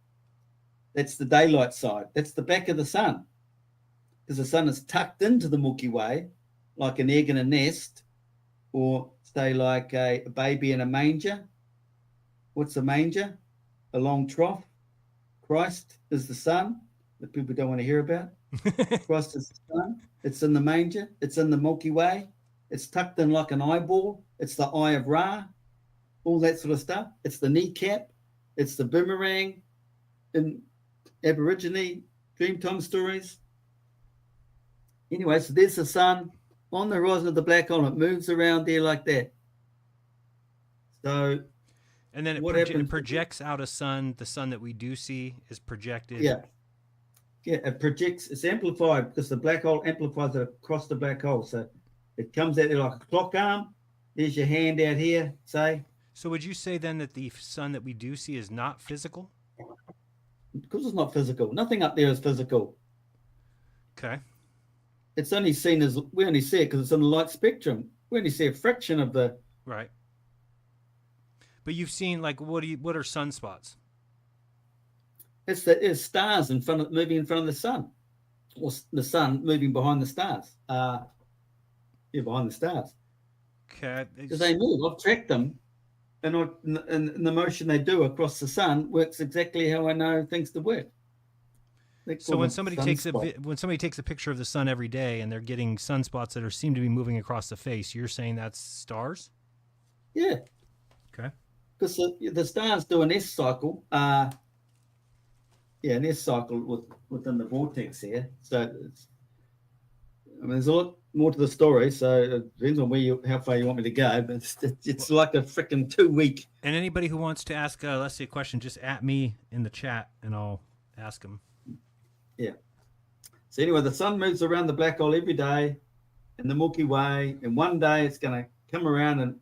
F: That's the daylight side. That's the back of the sun. Because the sun is tucked into the Milky Way like an egg in a nest, or say like a baby in a manger. What's a manger? A long trough. Christ is the sun that people don't want to hear about. Christ is the sun. It's in the manger. It's in the Milky Way. It's tucked in like an eyeball. It's the eye of Ra. All that sort of stuff. It's the kneecap. It's the boomerang. in Aborigine Dreamtime stories. Anyway, so there's the sun on the horizon of the black hole. It moves around there like that. So,
E: And then
F: what
E: it
F: happens?
E: projects out a sun. The sun that we do see is projected.
F: Yeah, it projects. It's amplified because the black hole amplifies it across the black hole. So it comes out there like a clock arm. There's your hand out here, say.
E: So would you say then that the sun that we do see is not physical?
F: Because it's not physical. Nothing up there is physical.
E: Okay.
F: It's only seen as, we only see it because it's in the light spectrum. We only see a fraction of the.
E: Right. But you've seen, like, what are sunspots?
F: It's stars moving in front of the sun, or the sun moving behind the stars. Behind the stars.
E: Okay.
F: Because they move. I've tracked them, and the motion they do across the sun works exactly how I know things to work.
E: So when somebody takes a picture of the sun every day and they're getting sunspots that seem to be moving across the face, you're saying that's stars?
F: Yeah.
E: Okay.
F: Because the stars do an S cycle. An S cycle within the vortex here. So there's a lot more to the story. So it depends on how far you want me to go. But it's like a freaking 2 week.
E: And anybody who wants to ask Leslie a question, just at me in the chat and I'll ask them.
F: Yeah. So anyway, the sun moves around the black hole every day in the Milky Way, and one day it's going to come around and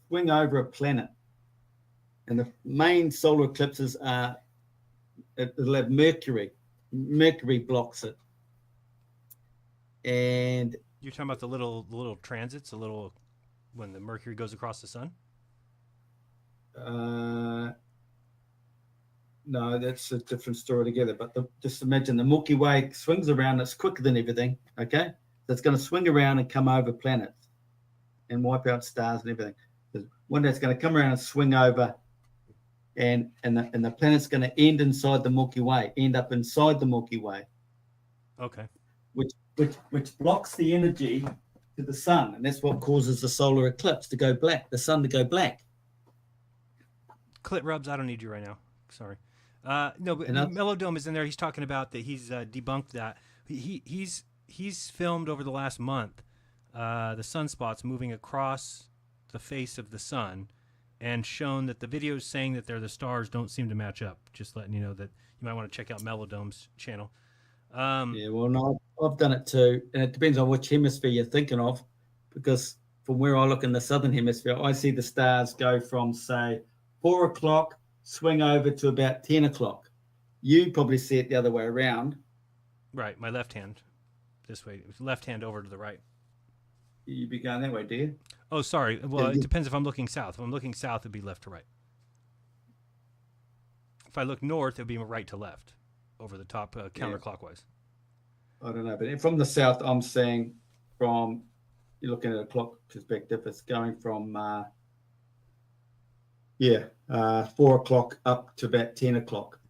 F: swing over a planet. And the main solar eclipses it'll have Mercury. Mercury blocks it. And
E: you're talking about the little transits, when the Mercury goes across the sun?
F: No, that's a different story together. But just imagine the Milky Way swings around. It's quicker than everything, okay? So it's going to swing around and come over planets and wipe out stars and everything. One day it's going to come around and swing over, and the planet's going to end inside the Milky Way, end up inside the Milky Way.
E: Okay.
F: Which blocks the energy to the sun, and that's what causes the solar eclipse to go black, the sun to go black.
E: Clit rubs, I don't need you right now. Sorry. No, but Melodome is in there. He's talking about that. He's debunked that. He's filmed over the last month the sunspots moving across the face of the sun, and shown that the videos saying that they're the stars don't seem to match up. Just letting you know that you might want to check out Melodome's channel.
F: Well, no, I've done it too, and it depends on which hemisphere you're thinking of, because from where I look in the southern hemisphere, I see the stars go from, say, 4 o'clock, swing over to about 10 o'clock. You probably see it the other way around.
E: Right, my left hand. This way. Left hand over to the right.
F: You'd be going that way, do you?
E: Oh, sorry. Well, it depends if I'm looking south. If I'm looking south, it'd be left to right. If I look north, it'd be right to left, over the top, counterclockwise.
F: I don't know, but from the south, I'm saying you're looking at a clock perspective, it's going from 4 o'clock up to about 10 o'clock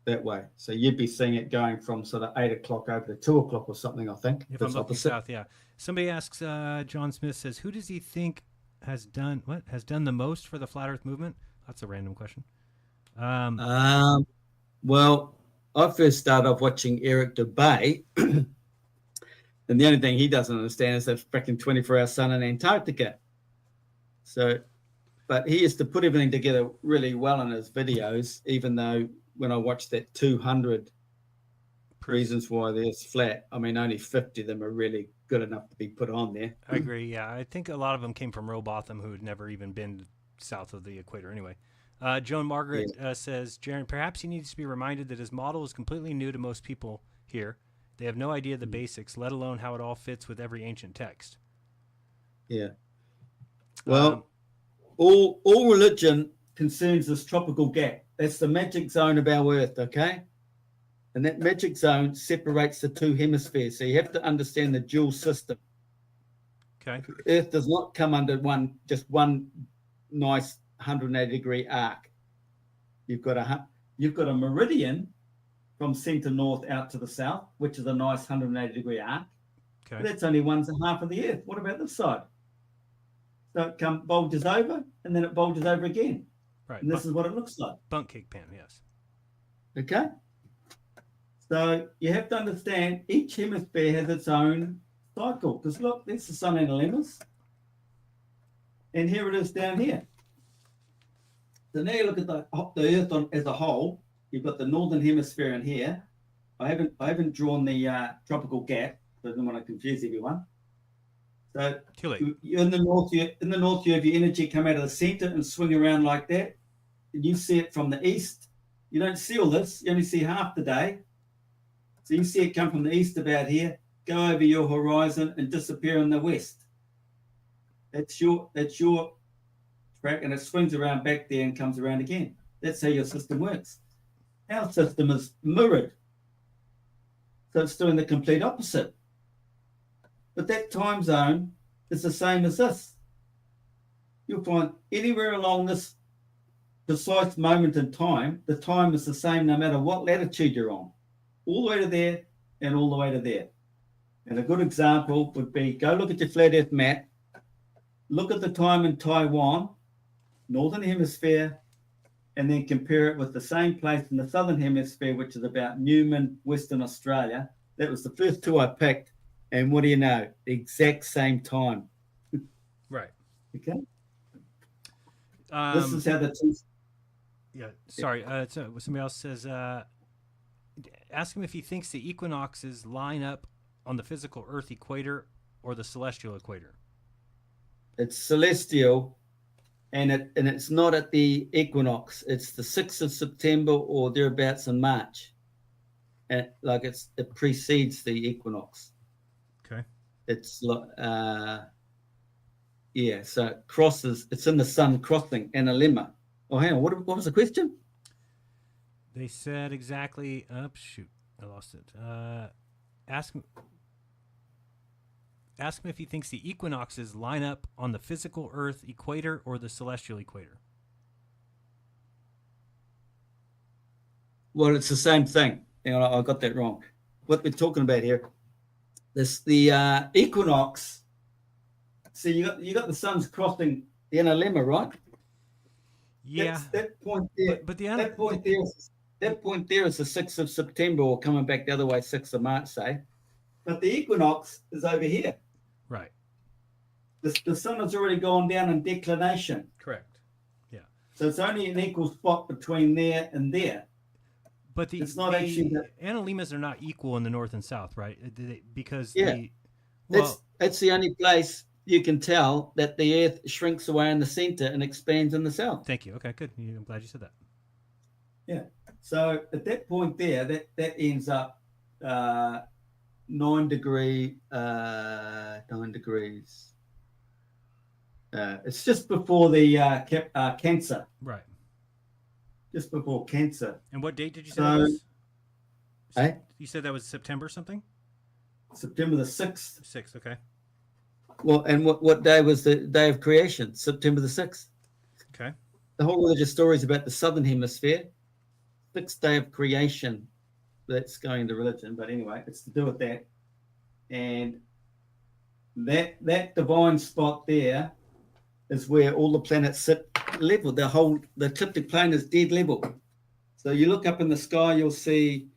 F: that way. So you'd be seeing it going from sort of 8 o'clock over to 2 o'clock or something, I think.
E: If I'm looking south, yeah. Somebody asks, John Smith says, who does he think has done the most for the flat Earth movement? That's a random question.
F: Well, I first started off watching Eric Dubay, and the only thing he doesn't understand is that freaking 24-hour sun in Antarctica. So, but he used to put everything together really well in his videos, even though when I watched that 200 reasons why there's flat, I mean, only 50 of them are really good enough to be put on there.
E: I agree, yeah. I think a lot of them came from Robotham, who had never even been south of the equator anyway. Joan Margaret says, Jeran, perhaps he needs to be reminded that his model is completely new to most people here. They have no idea the basics, let alone how it all fits with every ancient text.
F: Yeah. Well, all religion concerns this tropical gap. That's the magic zone of our Earth, okay? And that magic zone separates the two hemispheres. So you have to understand the dual system.
E: Okay.
F: Earth does not come under one nice 180-degree arc. You've got a meridian from center north out to the south, which is a nice 180-degree arc.
E: Okay.
F: But that's only half of the Earth. What about this side? So it bulges over, and then it bulges over again.
E: Right.
F: And this is what it looks like.
E: Bundt cake pan, yes.
F: Okay? So you have to understand each hemisphere has its own cycle. Because look, there's the sun and the lemmas. And here it is down here. So now you look at the Earth as a whole. You've got the northern hemisphere in here. I haven't drawn the tropical gap, so I don't want to confuse everyone. So
E: Too late.
F: you're in the north. You have your energy come out of the center and swing around like that. And you see it from the east. You don't see all this. You only see half the day. So you see it come from the east about here, go over your horizon and disappear in the west. That's your track, and it swings around back there and comes around again. That's how your system works. Our system is mirrored. So it's doing the complete opposite. But that time zone is the same as this. You'll find anywhere along this precise moment in time, the time is the same no matter what latitude you're on. All the way to there and all the way to there. And a good example would be, go look at your flat earth map, look at the time in Taiwan, northern hemisphere, and then compare it with the same place in the southern hemisphere, which is about Newman, Western Australia. That was the first two I picked. And what do you know? The exact same time.
E: Right.
F: Okay. This is how the two.
E: Yeah. Sorry. So somebody else says, ask him if he thinks the equinoxes line up on the physical Earth equator or the celestial equator.
F: It's celestial, and it's not at the equinox. It's the 6th of September or thereabouts in March. And it precedes the equinox.
E: Okay.
F: It's yeah. So it crosses. It's in the sun crossing and a lemma. Oh, hang on. What was the question?
E: They said exactly. Oh, shoot, I lost it. Ask him if he thinks the equinoxes line up on the physical Earth equator or the celestial equator.
F: Well, it's the same thing. Hang on, I got that wrong. What we're talking about here, the equinox. See, you got the sun's crossing the inner lemma, right?
E: Yeah.
F: That point there.
E: But
F: that point there is the 6th of September, or coming back the other way, 6th of March, say. But the equinox is over here.
E: Right.
F: The sun has already gone down in declination.
E: Correct. Yeah.
F: So it's only an equal spot between there and there.
E: But
F: it's not actually
E: analemas are not equal in the north and south, right? Because
F: that's the only place you can tell that the Earth shrinks away in the center and expands in the south.
E: Thank you. Okay, good. I'm glad you said that.
F: Yeah. So at that point there, that ends up 9 degrees. It's just before the Cancer.
E: Right.
F: Just before Cancer.
E: And what date did you say that was?
F: Eh?
E: You said that was September something?
F: September the 6th.
E: 6th, okay.
F: Well, and what day was the day of creation? September the 6th.
E: Okay.
F: The whole religious story is about the southern hemisphere. 6th day of creation. That's going into religion, but anyway, it's to do with that. And that divine spot there is where all the planets sit level. The ecliptic plane is dead level. So you look up in the sky, you'll see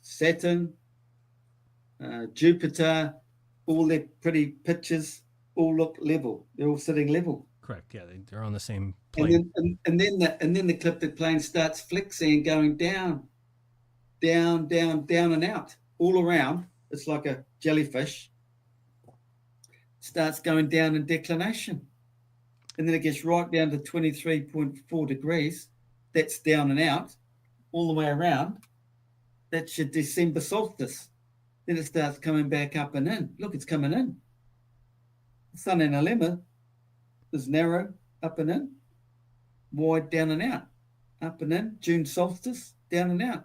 F: Saturn, Jupiter, all their pretty pictures all look level. They're all sitting level.
E: Correct. Yeah, they're on the same plane.
F: And then the ecliptic plane starts flexing and going down, and out all around. It's like a jellyfish. Starts going down in declination, and then it gets right down to 23.4 degrees. That's down and out all the way around. That's your December solstice. Then it starts coming back up and in. Look, it's coming in. The sun in a lemma is narrow, up and in, wide, down and out, up and in. June solstice, down and out.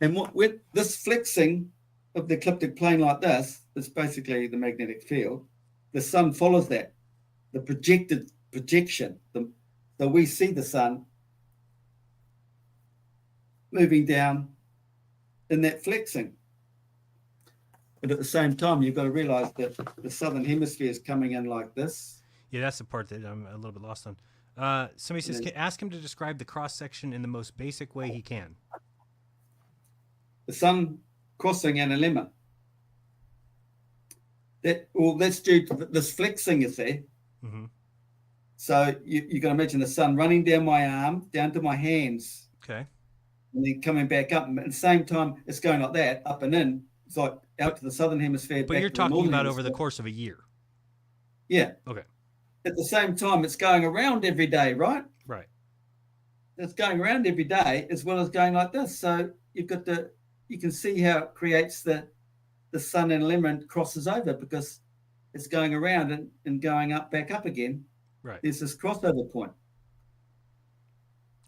F: And with this flexing of the ecliptic plane like this, it's basically the magnetic field. The sun follows that, the projection. So we see the sun moving down in that flexing. But at the same time, you've got to realize that the southern hemisphere is coming in like this.
E: Yeah, that's the part that I'm a little bit lost on. Somebody says, ask him to describe the cross section in the most basic way he can.
F: The sun crossing an element. That's due to this flexing, you see.
E: Mm-hmm.
F: So you can imagine the sun running down my arm, down to my hands.
E: Okay.
F: And then coming back up. And at the same time, it's going like that, up and in. It's like out to the southern hemisphere.
E: But you're talking about over the course of a year.
F: Yeah.
E: Okay.
F: At the same time, it's going around every day, right?
E: Right.
F: It's going around every day as well as going like this. So you can see how it creates the sun and element crosses over because it's going around and going up, back up again.
E: Right.
F: There's this crossover point.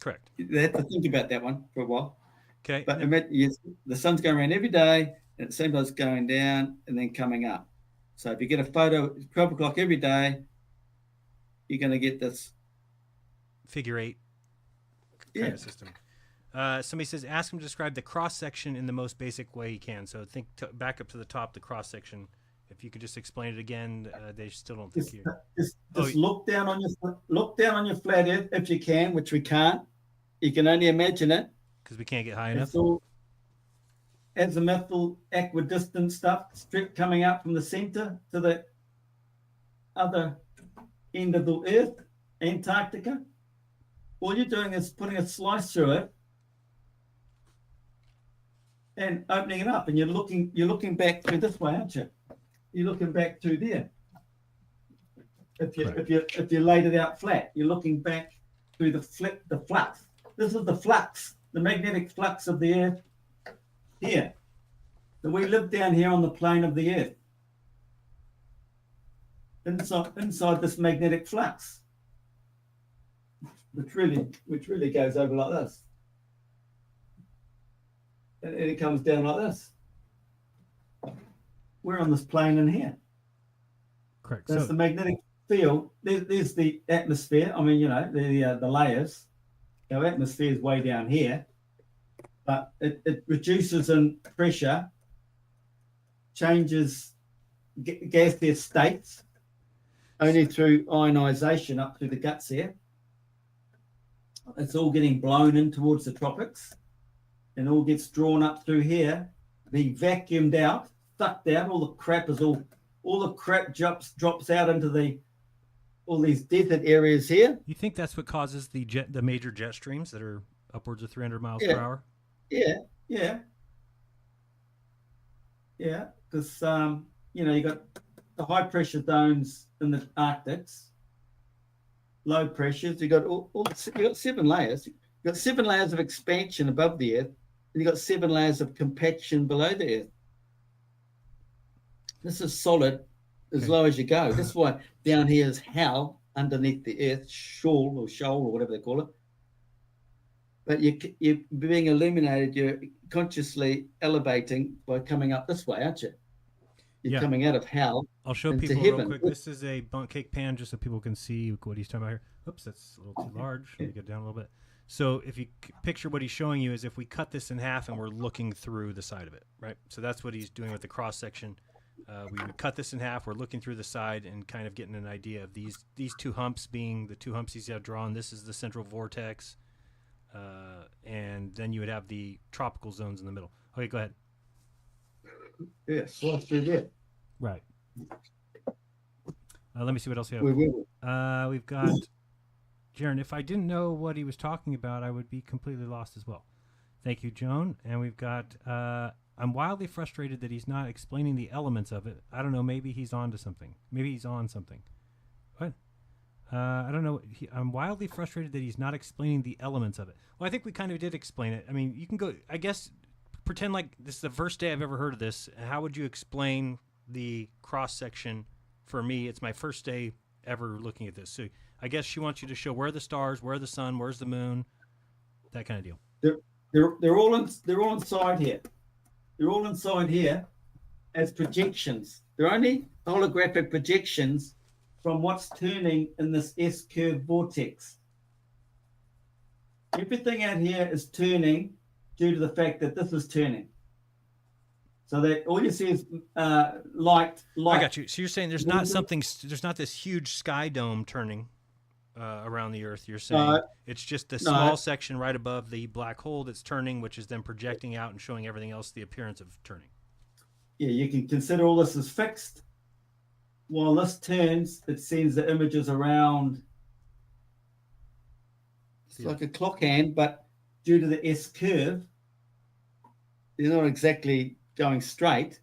E: Correct.
F: They have to think about that one for a while.
E: Okay.
F: But yes, the sun's going around every day, and it seems like it's going down and then coming up. So if you get a photo at 12 o'clock every day, you're going to get this
E: figure eight kind of system. Somebody says, ask him to describe the cross section in the most basic way he can. So think back up to the top, the cross section. If you could just explain it again, they still don't think you.
F: Just look down on your flat Earth if you can, which we can't. You can only imagine it
E: because we can't get high enough.
F: It's all azimuthal, equidistant stuff, straight coming out from the center to the other end of the Earth, Antarctica. All you're doing is putting a slice through it and opening it up, and you're looking back through this way, aren't you? You're looking back through there. If you laid it out flat, you're looking back through the flux. This is the flux, the magnetic flux of the Earth here. So we live down here on the plane of the Earth, inside this magnetic flux, which really goes over like this, and it comes down like this. We're on this plane in here.
E: Correct.
F: That's the magnetic field. There's the atmosphere. I mean, the layers. Our atmosphere is way down here, but it reduces in pressure, changes gaseous states only through ionization up through the guts here. It's all getting blown in towards the tropics and all gets drawn up through here, being vacuumed out, sucked out. All the crap drops out into all these desert areas here.
E: You think that's what causes the major jet streams that are upwards of 300 miles per hour?
F: Yeah. Because you got the high pressure zones in the Arctics, low pressures. You got you got 7 layers. You got 7 layers of expansion above the Earth, and you got 7 layers of compaction below the Earth. This is solid as low as you go. That's why down here is hell underneath the Earth, shoal or whatever they call it. But you're being illuminated. You're consciously elevating by coming up this way, aren't you? You're coming out of hell.
E: I'll show people real quick. This is a Bundt cake pan, just so people can see what he's talking about here. Oops, that's a little too large. Let me get down a little bit. So if you picture what he's showing you is if we cut this in half and we're looking through the side of it, right? So that's what he's doing with the cross section. We would cut this in half. We're looking through the side and kind of getting an idea of these 2 humps being the 2 humps he's got drawn. This is the central vortex. And then you would have the tropical zones in the middle. Okay, go ahead.
F: Yes, slice through there.
E: Right. Let me see what else we have. We've got Jeran. If I didn't know what he was talking about, I would be completely lost as well. Thank you, Joan. And we've got I'm wildly frustrated that he's not explaining the elements of it. I don't know. Maybe he's on to something. Maybe he's on something. What? I don't know. I'm wildly frustrated that he's not explaining the elements of it. Well, I think we kind of did explain it. I mean, you can go, I guess, pretend like this is the first day I've ever heard of this. How would you explain the cross-section? For me, it's my first day ever looking at this. So I guess she wants you to show where are the stars, where the sun, where's the moon, that kind of deal.
F: They're all inside here. They're all inside here as projections. They're only holographic projections from what's turning in this S-curve vortex. Everything out here is turning due to the fact that this is turning. So that all you see is light.
E: I got you. So you're saying there's not this huge sky dome turning. around the Earth. You're saying it's just the
F: no.
E: small section right above the black hole that's turning, which is then projecting out and showing everything else the appearance of turning.
F: Yeah, you can consider all this as fixed. While this turns, it sends the images around. It's like a clock hand, but due to the S curve, they're not exactly going straight.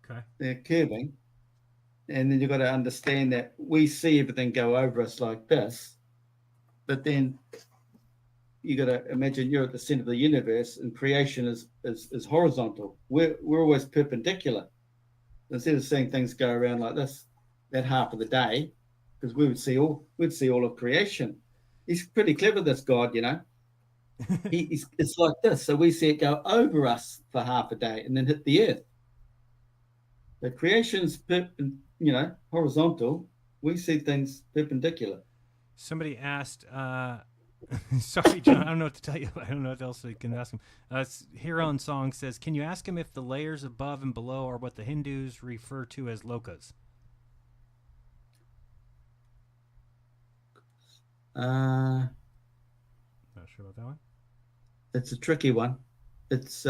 E: Okay.
F: They're curving. And then you've got to understand that we see everything go over us like this, but then you got to imagine you're at the center of the universe, and creation is horizontal. We're always perpendicular. Instead of seeing things go around like this, that half of the day, because we'd see all of creation. He's pretty clever, this God, you know. It's like this, so we see it go over us for half a day and then hit the earth. The creation's horizontal. We see things perpendicular.
E: Somebody asked, sorry, John, I don't know what to tell you. I don't know what else I can ask him. Jeran Song says, can you ask him if the layers above and below are what the Hindus refer to as lokas?
F: Not
E: sure about that one.
F: It's a tricky one. It's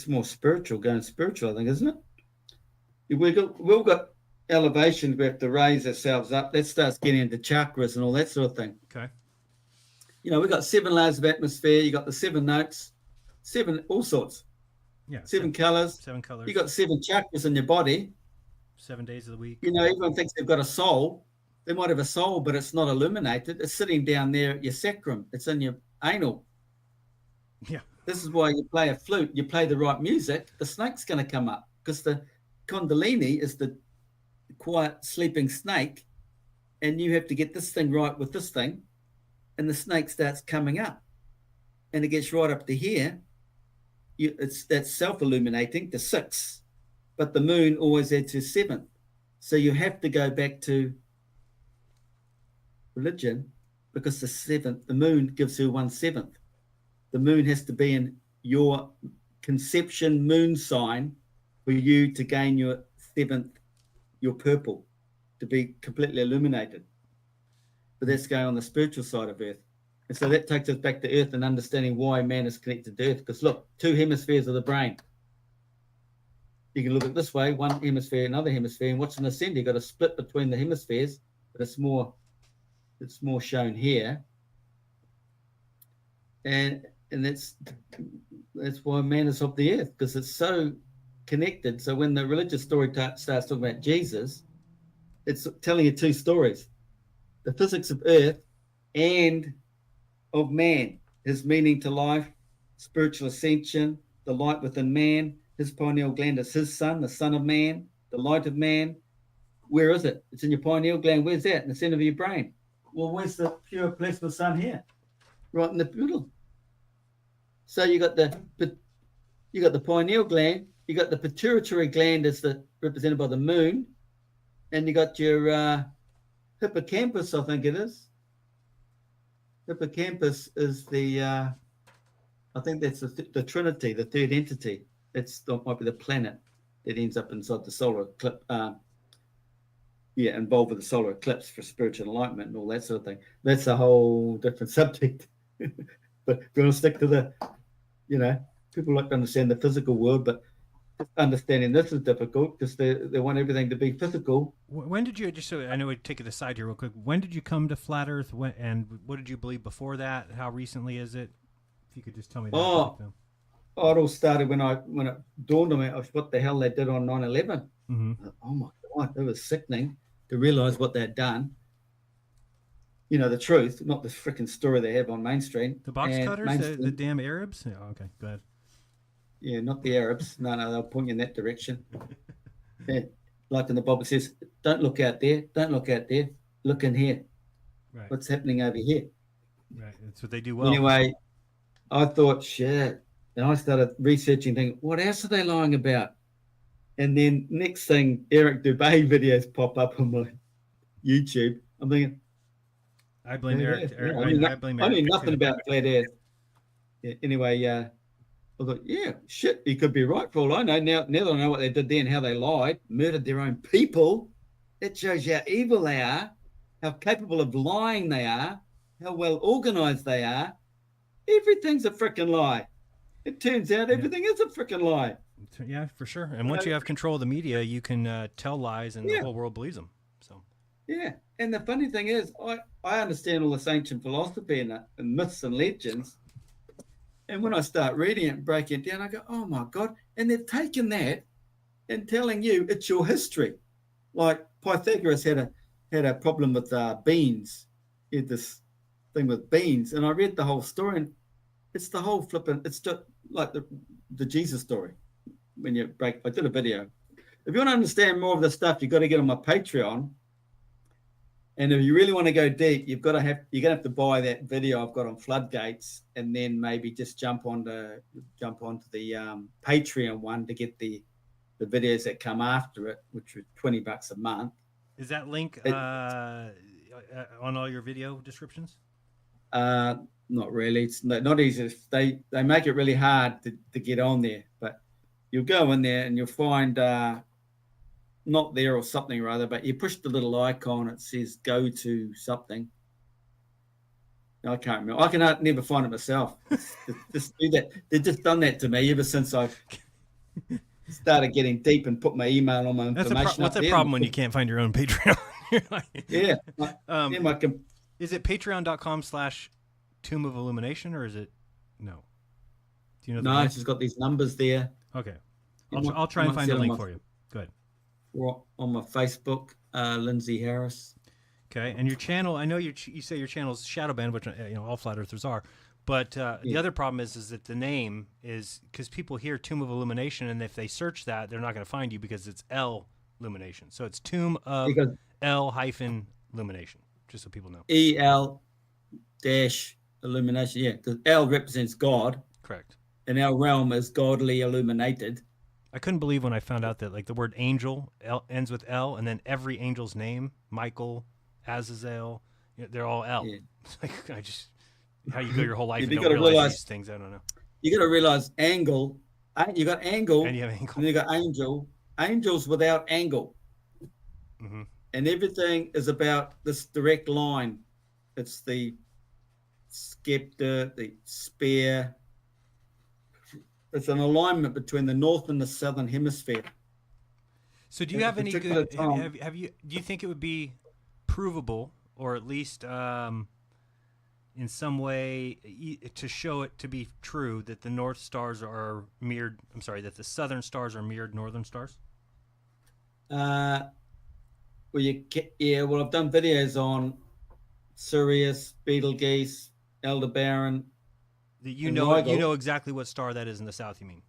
F: more spiritual, going spiritual, I think, isn't it? We've got elevations. We have to raise ourselves up. That starts getting into chakras and all that sort of thing.
E: Okay.
F: We've got 7 layers of atmosphere. You got the 7 notes, 7 all sorts.
E: Yeah.
F: 7 colors.
E: 7 colors.
F: You got 7 chakras in your body.
E: 7 days of the week.
F: Everyone thinks they've got a soul. They might have a soul, but it's not illuminated. It's sitting down there at your sacrum. It's in your anal.
E: Yeah.
F: This is why you play a flute. You play the right music, the snake's going to come up, because the Kundalini is the quiet sleeping snake, and you have to get this thing right with this thing, and the snake starts coming up, and it gets right up to here. That's self-illuminating, the 6, but the moon always adds her 7th. So you have to go back to religion, because the moon gives her 1/7. The moon has to be in your conception moon sign for you to gain your 7th, your purple, to be completely illuminated. But that's going on the spiritual side of Earth. And so that takes us back to Earth and understanding why man is connected to Earth. Because look, 2 hemispheres of the brain. You can look at it this way, one hemisphere, another hemisphere, and what's in the center? You've got a split between the hemispheres, but it's more shown here. And that's why man is of the earth, because it's so connected. So when the religious story starts talking about Jesus, it's telling you 2 stories: the physics of earth and of man, his meaning to life, spiritual ascension, the light within man. His pineal gland is his sun, the son of man, the light of man. Where is it? It's in your pineal gland. Where's that? In the center of your brain. Well, where's the pure plasma sun here? Right in the middle. So you got the pineal gland, you got the pituitary gland as represented by the moon, and you got your hippocampus, I think it is. Hippocampus is I think that's the Trinity, the third entity. That might be the planet that ends up inside the solar eclipse. Involved with the solar eclipse for spiritual enlightenment and all that sort of thing. That's a whole different subject. But if you want to stick to people like to understand the physical world, but understanding this is difficult because they want everything to be physical.
E: When did you, just so I know we take it aside here real quick, when did you come to Flat Earth, and what did you believe before that? How recently is it? If you could just tell me that.
F: It all started when it dawned on me of what the hell they did on 9/11.
E: Mm-hmm.
F: Oh my God, it was sickening to realize what they'd done. The truth, not the freaking story they have on mainstream.
E: The box cutters, the damn Arabs? Yeah, okay, go ahead.
F: Yeah, not the Arabs. No, they'll point you in that direction. Yeah, like in the Bible says, don't look out there, don't look out there, look in here.
E: Right.
F: What's happening over here?
E: Right, that's what they do well.
F: Anyway, I thought, shit. And I started researching, thinking, what else are they lying about? And then next thing, Eric Dubay videos pop up on my YouTube. I'm thinking,
E: I blame Eric.
F: I
E: blame
F: I
E: Eric.
F: knew nothing about flat Earth. Yeah, anyway, I thought, yeah, shit, he could be right for all I know. Now that I know what they did there and how they lied, murdered their own people, It shows you how evil they are, how capable of lying they are, how well organized they are. Everything's a freaking lie. It turns out everything is a freaking lie.
E: Yeah, for sure. And once you have control of the media, you can tell lies, and the whole world believes them. So.
F: Yeah, and the funny thing is, I understand all this ancient philosophy and myths and legends. And when I start reading it and breaking it down, I go, oh my God. And they've taken that and telling you it's your history. Like Pythagoras had a problem with beans. He had this thing with beans. And I read the whole story, and it's the whole flipping, it's just like the Jesus story. When you break, I did a video. If you want to understand more of this stuff, you've got to get on my Patreon. And if you really want to go deep, you're gonna have to buy that video I've got on floodgates, and then maybe just jump onto the Patreon one to get the videos that come after it, which are $20 a month.
E: Is that link on all your video descriptions?
F: Not really. It's not easy. They make it really hard to get on there, but you'll go in there and you'll find. Not there or something or other, but you push the little icon, it says go to something. I can't remember. I can never find it myself. Just do that. They've just done that to me ever since I started getting deep and put my email on my information.
E: What's the problem when you can't find your own Patreon? Is it patreon.com/Tomb of Illumination, or is it no? Do you know?
F: No, it's just got these numbers there.
E: Okay, I'll try and find a link for you. Go ahead.
F: On my Facebook, Lindsay Harris.
E: Okay, and your channel, I know you say your channel is shadow banned, which all flat earthers are, but the other problem is that the name is, because people hear Tomb of Illumination, and if they search that, they're not going to find you because it's El-lumination. So it's Tomb of El-lumination, just so people know.
F: EL-illumination, yeah, because L represents God.
E: Correct.
F: And our realm is godly illuminated.
E: I couldn't believe when I found out that the word angel ends with L, and then every angel's name, Michael, Azazel, they're all L. Yeah. It's like how you go your whole life and don't realize these things. I don't know.
F: You got to realize angle. You got angle,
E: and you have angle,
F: and you got angel. Angel's without angle, and everything is about this direct line. It's the scepter, the spear. It's an alignment between the north and the southern hemisphere.
E: So do you have any good? Do you think it would be provable, or at least in some way to show it to be true, that the north stars are mirrored? I'm sorry, that the southern stars are mirrored northern stars.
F: Well, I've done videos on Sirius, Betelgeuse, Aldebaran.
E: You know exactly what star that is in the south, you mean?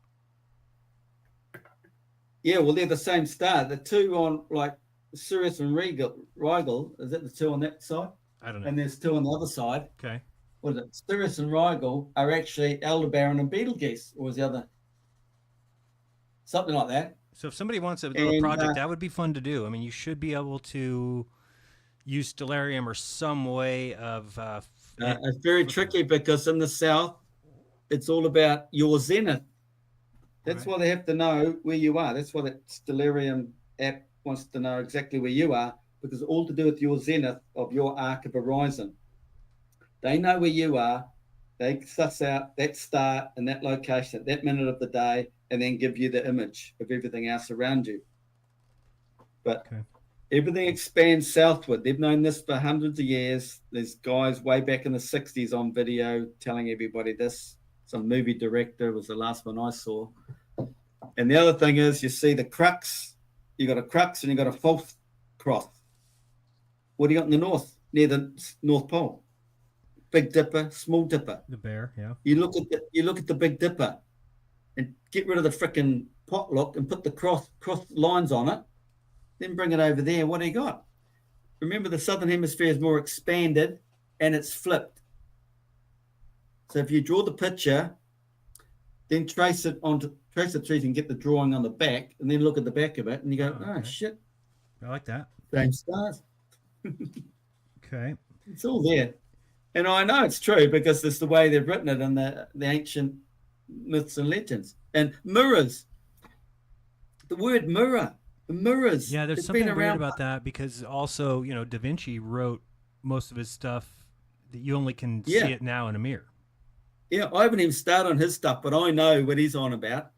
F: Yeah, well, they're the same star. The two on, like, Sirius and Rigel, is it the two on that side?
E: I don't know.
F: And there's two on the other side.
E: Okay.
F: What is it? Sirius and Rigel are actually Aldebaran and Betelgeuse, or was the other? Something like that.
E: So if somebody wants a little project, that would be fun to do. I mean, you should be able to use stellarium or some way of...
F: it's very tricky because in the south, it's all about your zenith. That's why they have to know where you are. That's why that Stellarium app wants to know exactly where you are, because it's all to do with your zenith of your arc of horizon. They know where you are. They suss out that star and that location at that minute of the day, and then give you the image of everything else around you. But everything expands southward. They've known this for hundreds of years. There's guys way back in the 60s on video telling everybody this. Some movie director was the last one I saw. And the other thing is, you see the crux. You got a crux and you got a false cross. What do you got in the north, near the North Pole? Big Dipper, Small Dipper.
E: The bear, yeah.
F: You look at the Big Dipper, and get rid of the frickin' potluck and put the cross lines on it. Then bring it over there. What do you got? Remember, the southern hemisphere is more expanded and it's flipped. So if you draw the picture, then trace it through, so you can get the drawing on the back, and then look at the back of it, and you go, oh shit.
E: I like that.
F: Same stars.
E: Okay.
F: It's all there. And I know it's true because it's the way they've written it in the ancient myths and legends. And mirrors. The word mirror Mirrors.
E: Yeah, there's
F: It's
E: something
F: been
E: weird
F: around.
E: about that because also, Da Vinci wrote most of his stuff that you only can see
F: Yeah.
E: it now in a mirror.
F: Yeah, I haven't even started on his stuff, but I know what he's on about.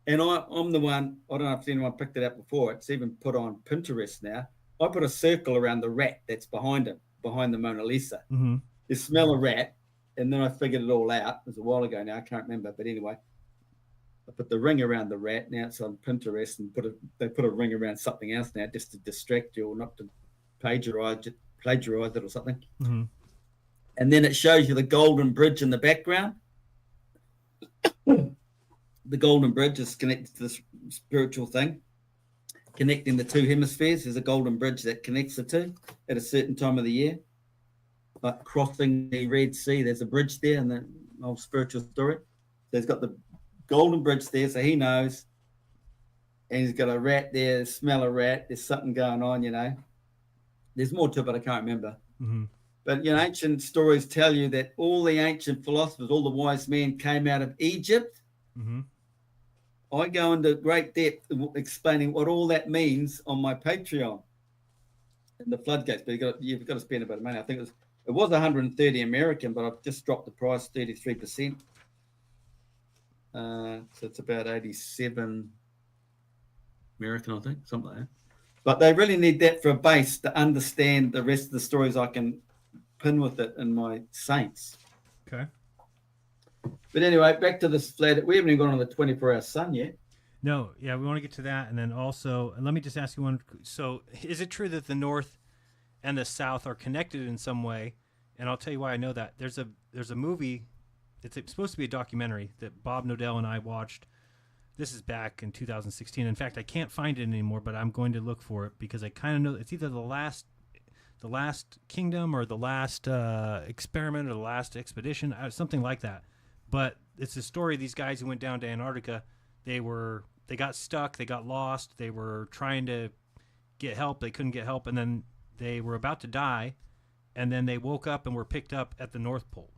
F: And I'm the one, I don't know if anyone picked it up before. It's even put on Pinterest now. I put a circle around the rat that's behind him, behind the Mona Lisa.
E: Mm-hmm.
F: You smell a rat, and then I figured it all out. It was a while ago now, I can't remember. But anyway, I put the ring around the rat. Now it's on Pinterest, and they put a ring around something else now just to distract you or not to plagiarize it or something.
E: Mm-hmm.
F: And then it shows you the Golden Bridge in the background. The Golden Bridge is connected to this spiritual thing, connecting the two hemispheres. There's a golden bridge that connects the two at a certain time of the year. Like crossing the Red Sea, there's a bridge there in the old spiritual story. So he's got the golden bridge there, so he knows. And he's got a rat there, smell a rat. There's something going on, There's more to it, but I can't remember.
E: Mm-hmm.
F: But, ancient stories tell you that all the ancient philosophers, all the wise men came out of Egypt.
E: Mm-hmm.
F: I go into great depth explaining what all that means on my Patreon and the floodgates. But you've got to spend a bit of money. I think it was 130 American, but I've just dropped the price 33%. So it's about 87 American, I think, something like that. But they really need that for a base to understand the rest of the stories I can pin with it in my saints.
E: Okay.
F: But anyway, back to this flat. We haven't even gone on the 24-hour sun yet.
E: No, yeah, we want to get to that. And then also, and let me just ask you one. So is it true that the North and the South are connected in some way? And I'll tell you why I know that. There's a movie, it's supposed to be a documentary that Bob Nodell and I watched. This is back in 2016. In fact, I can't find it anymore, but I'm going to look for it because I kind of know it's either the last kingdom or the last experiment or the last expedition, something like that. But it's a story of these guys who went down to Antarctica. They got stuck. They got lost. They were trying to get help. They couldn't get help. And then they were about to die. And then they woke up and were picked up at the North Pole.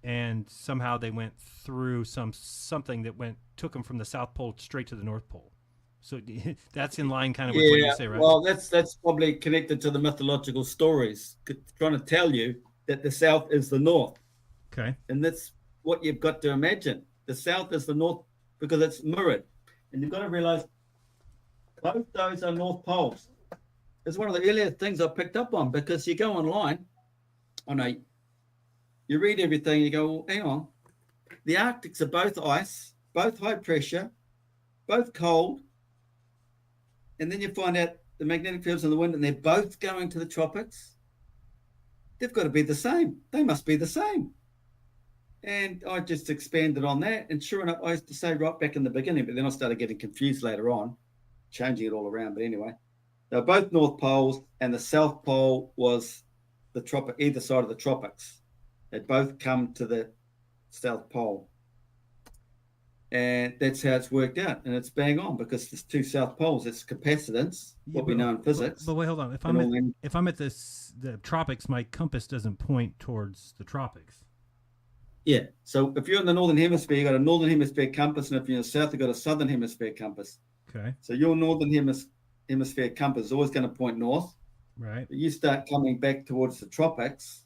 E: And somehow they went through something that took them from the South Pole straight to the North Pole. So that's in line kind of with what you say, right?
F: Well, that's probably connected to the mythological stories, trying to tell you that the South is the North.
E: Okay.
F: And that's what you've got to imagine. The South is the North because it's mirrored. And you've got to realize both those are North Poles. It's one of the earliest things I picked up on because you go online, you read everything, you go, well, hang on. The Arctics are both ice, both high pressure, both cold. And then you find out the magnetic fields and the wind, and they're both going to the tropics. They've got to be the same. They must be the same. And I just expanded on that. And sure enough, I used to say right back in the beginning, but then I started getting confused later on, changing it all around. But anyway, they're both North Poles, and the South Pole was either side of the tropics. They both come to the South Pole. And that's how it's worked out. And it's bang on because there's two South Poles. It's capacitance, what we know in physics.
E: But wait, hold on. If I'm at the tropics, my compass doesn't point towards the tropics.
F: Yeah. So if you're in the Northern Hemisphere, you've got a Northern Hemisphere compass. And if you're in the South, you've got a Southern Hemisphere compass.
E: Okay.
F: So your Northern Hemisphere compass is always going to point north.
E: Right.
F: But you start coming back towards the tropics.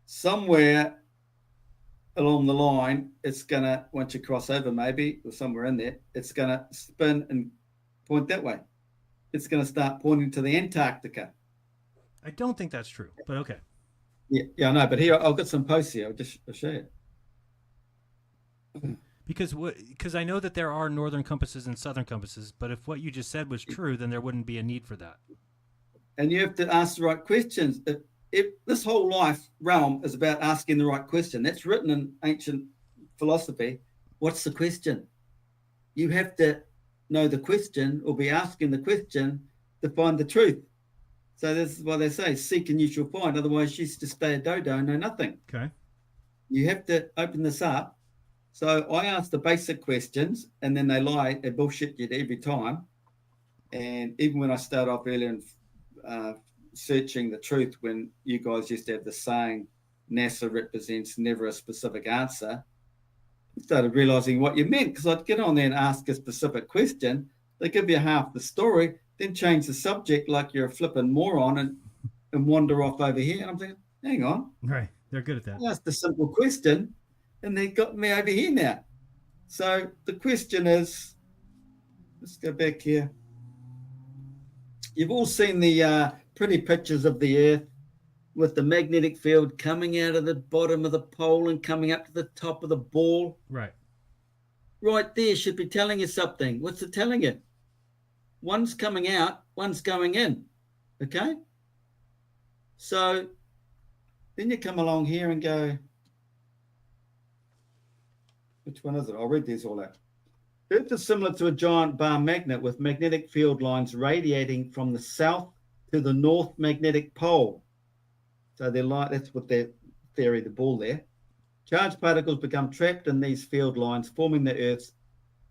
F: Somewhere along the line, it's going to, once you cross over maybe, or somewhere in there, it's going to spin and point that way. It's going to start pointing to the Antarctica.
E: I don't think that's true, but okay.
F: Yeah, I know. But here, I've got some posts here. I'll show you.
E: Because I know that there are northern compasses and southern compasses, but if what you just said was true, then there wouldn't be a need for that.
F: And you have to ask the right questions. If this whole life realm is about asking the right question. That's written in ancient philosophy. What's the question? You have to know the question or be asking the question to find the truth. So this is why they say, seek and you shall find. Otherwise, you just stay a dodo and know nothing.
E: Okay.
F: You have to open this up. So I ask the basic questions and then they lie, they bullshit you every time. And even when I start off earlier and searching the truth, when you guys used to have the saying, NASA represents never a specific answer, I started realizing what you meant because I'd get on there and ask a specific question. They give you half the story, then change the subject like you're a flipping moron and wander off over here. And I'm thinking, hang on.
E: Right. They're good at that.
F: I asked a simple question and they got me over here now. So the question is, let's go back here. You've all seen the pretty pictures of the Earth with the magnetic field coming out of the bottom of the pole and coming up to the top of the ball.
E: Right.
F: Right there should be telling you something. What's it telling you? One's coming out, one's going in. Okay? So then you come along here and go, which one is it? I'll read these all out. Earth is similar to a giant bar magnet with magnetic field lines radiating from the south to the north magnetic pole. So they're like, that's what their theory, the ball there. Charged particles become trapped in these field lines, forming the Earth's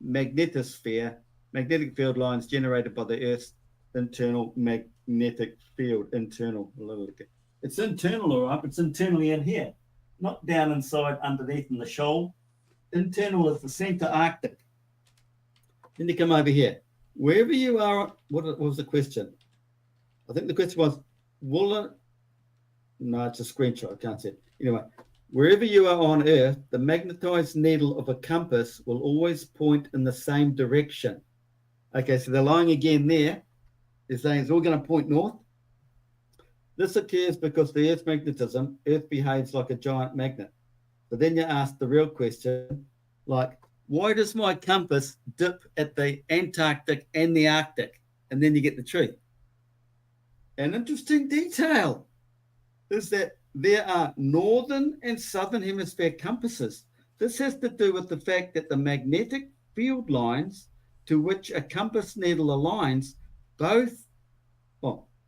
F: magnetosphere, magnetic field lines generated by the Earth's internal magnetic field. Internal. It's internal, all right. It's internally in here, not down inside underneath in the shoal. Internal is the center Arctic. Then you come over here. Wherever you are, what was the question? I think the question was, will it? No, it's a screenshot. I can't see it. Anyway, wherever you are on Earth, the magnetized needle of a compass will always point in the same direction. Okay, so they're lying again there. They're saying it's all going to point north. This occurs because the Earth's magnetism, Earth behaves like a giant magnet. But then you ask the real question, like, why does my compass dip at the Antarctic and the Arctic? And then you get the truth. An interesting detail is that there are northern and southern hemisphere compasses. This has to do with the fact that the magnetic field lines to which a compass needle aligns both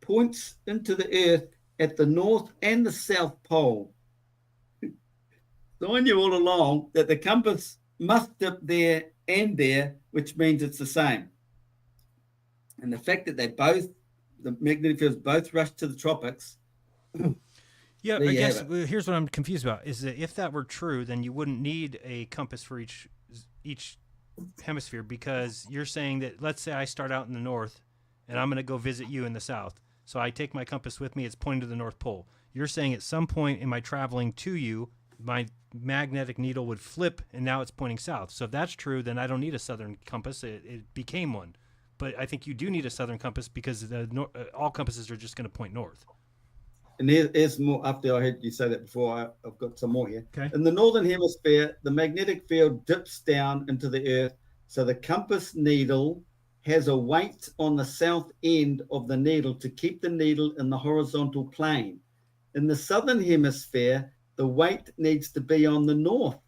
F: points into the Earth at the north and the south pole. So I knew all along that the compass must dip there and there, which means it's the same. And the fact that the magnetic fields both rush to the tropics.
E: Yeah, I guess here's what I'm confused about is that if that were true, then you wouldn't need a compass for each hemisphere, because you're saying that, let's say I start out in the north and I'm going to go visit you in the south. So I take my compass with me, it's pointing to the North Pole. You're saying at some point in my traveling to you, my magnetic needle would flip and now it's pointing south. So if that's true, then I don't need a southern compass. It became one. But I think you do need a southern compass because all compasses are just going to point north.
F: And there's more up there. I heard you say that before. I've got some more here.
E: Okay.
F: In the northern hemisphere, the magnetic field dips down into the Earth, so the compass needle has a weight on the south end of the needle to keep the needle in the horizontal plane. In the southern hemisphere, the weight needs to be on the north.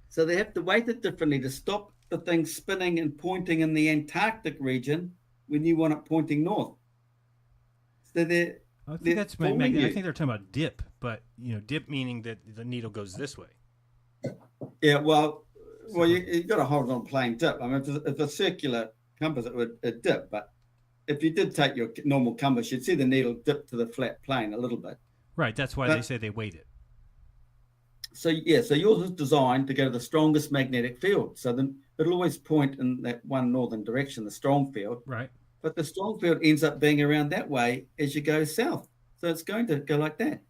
F: So they have to weight it differently to stop the thing spinning and pointing in the Antarctic region when you want it pointing north. So
E: I think that's I think they're talking about dip, but dip meaning that the needle goes this way.
F: Yeah, well, you've got a horizontal plane dip. I mean, if a circular compass, it would dip. But if you did take your normal compass, you'd see the needle dip to the flat plane a little bit.
E: Right. That's why they say they weight it.
F: So yours is designed to go to the strongest magnetic field. So then it'll always point in that one northern direction, the strong field.
E: Right.
F: But the strong field ends up being around that way as you go south. So it's going to go like that.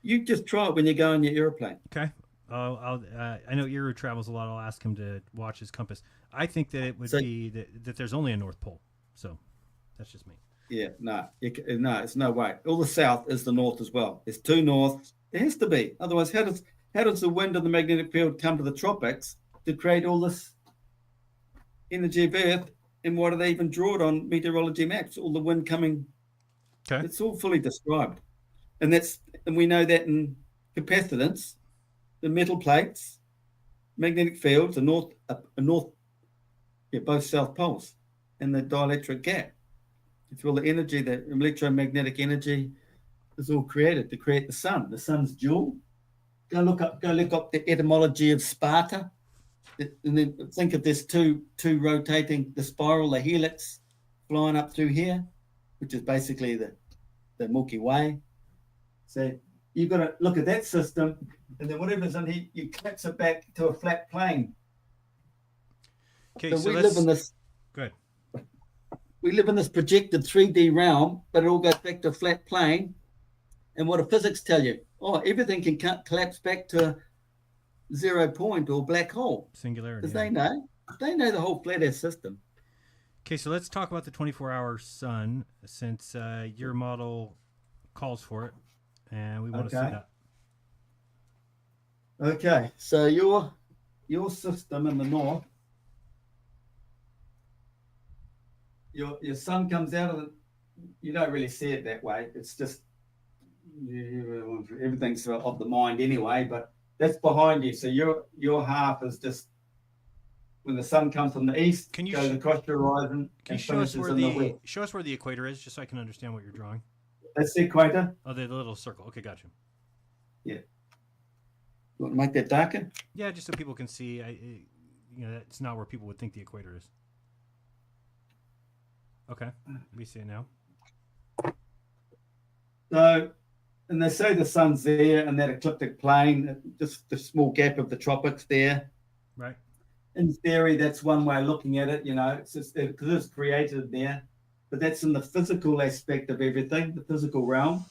F: You just try it when you go in your aeroplane.
E: Okay. I know Eru travels a lot. I'll ask him to watch his compass. I think that it would be that there's only a North Pole. So that's just me.
F: Yeah, no, it's no way. All the south is the north as well. There's two norths. There has to be. Otherwise, how does the wind of the magnetic field come to the tropics to create all this energy of Earth? And why do they even draw it on meteorology maps? All the wind coming.
E: Okay.
F: It's all fully described. And we know that in capacitance, the metal plates, magnetic fields, both south poles, and the dielectric gap. It's all the energy, the electromagnetic energy is all created to create the sun. The sun's jewel. Go look up the etymology of Sparta. And then think of this two rotating, the spiral, the helix flying up through here, which is basically the Milky Way. So you've got to look at that system, and then whatever's in here, you collapse it back to a flat plane.
E: Okay,
F: So
E: so
F: we
E: let's
F: live in this
E: good.
F: we live in this projected 3D realm, but it all goes back to a flat plane. And what do physics tell you? Oh, everything can collapse back to 0 point or black hole.
E: Singularity.
F: Because
E: Yeah.
F: they know the whole flat earth system.
E: Okay, so let's talk about the 24-hour sun, since your model calls for it, and we want to see
F: Okay.
E: that.
F: Okay, so your system in the north, your sun comes out of the, you don't really see it that way. It's just everything's of the mind anyway, but that's behind you. So your half is just when the sun comes from the east,
E: Can you
F: goes across your horizon
E: Can you
F: and
E: show us
F: finishes
E: where
F: in the west.
E: show us where the equator is, just so I can understand what you're drawing?
F: That's the equator.
E: Oh, the little circle. Okay, gotcha.
F: Yeah. You want to make that darker?
E: Yeah, just so people can see. That's not where people would think the equator is. Okay, we see it now.
F: So, and they say the sun's there in that ecliptic plane, just the small gap of the tropics there.
E: Right.
F: In theory, that's one way of looking at it. It's just because it's created there, but that's in the physical aspect of everything, the physical realm.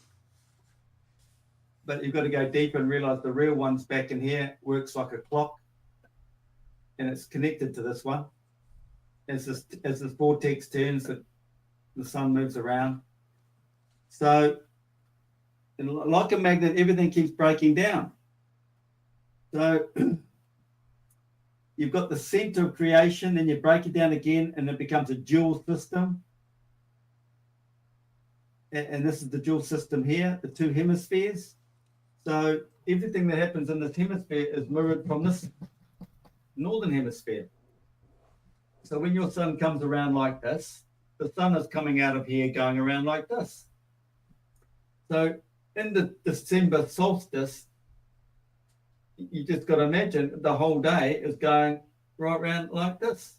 F: But you've got to go deep and realize the real one's back in here, works like a clock, and it's connected to this one. As this vortex turns, the sun moves around. So, like a magnet, everything keeps breaking down. So you've got the center of creation, then you break it down again, and it becomes a dual system. And this is the dual system here, the two hemispheres. So everything that happens in this hemisphere is mirrored from this northern hemisphere. So when your sun comes around like this, the sun is coming out of here going around like this. So in the December solstice, you just got to imagine the whole day is going right around like this.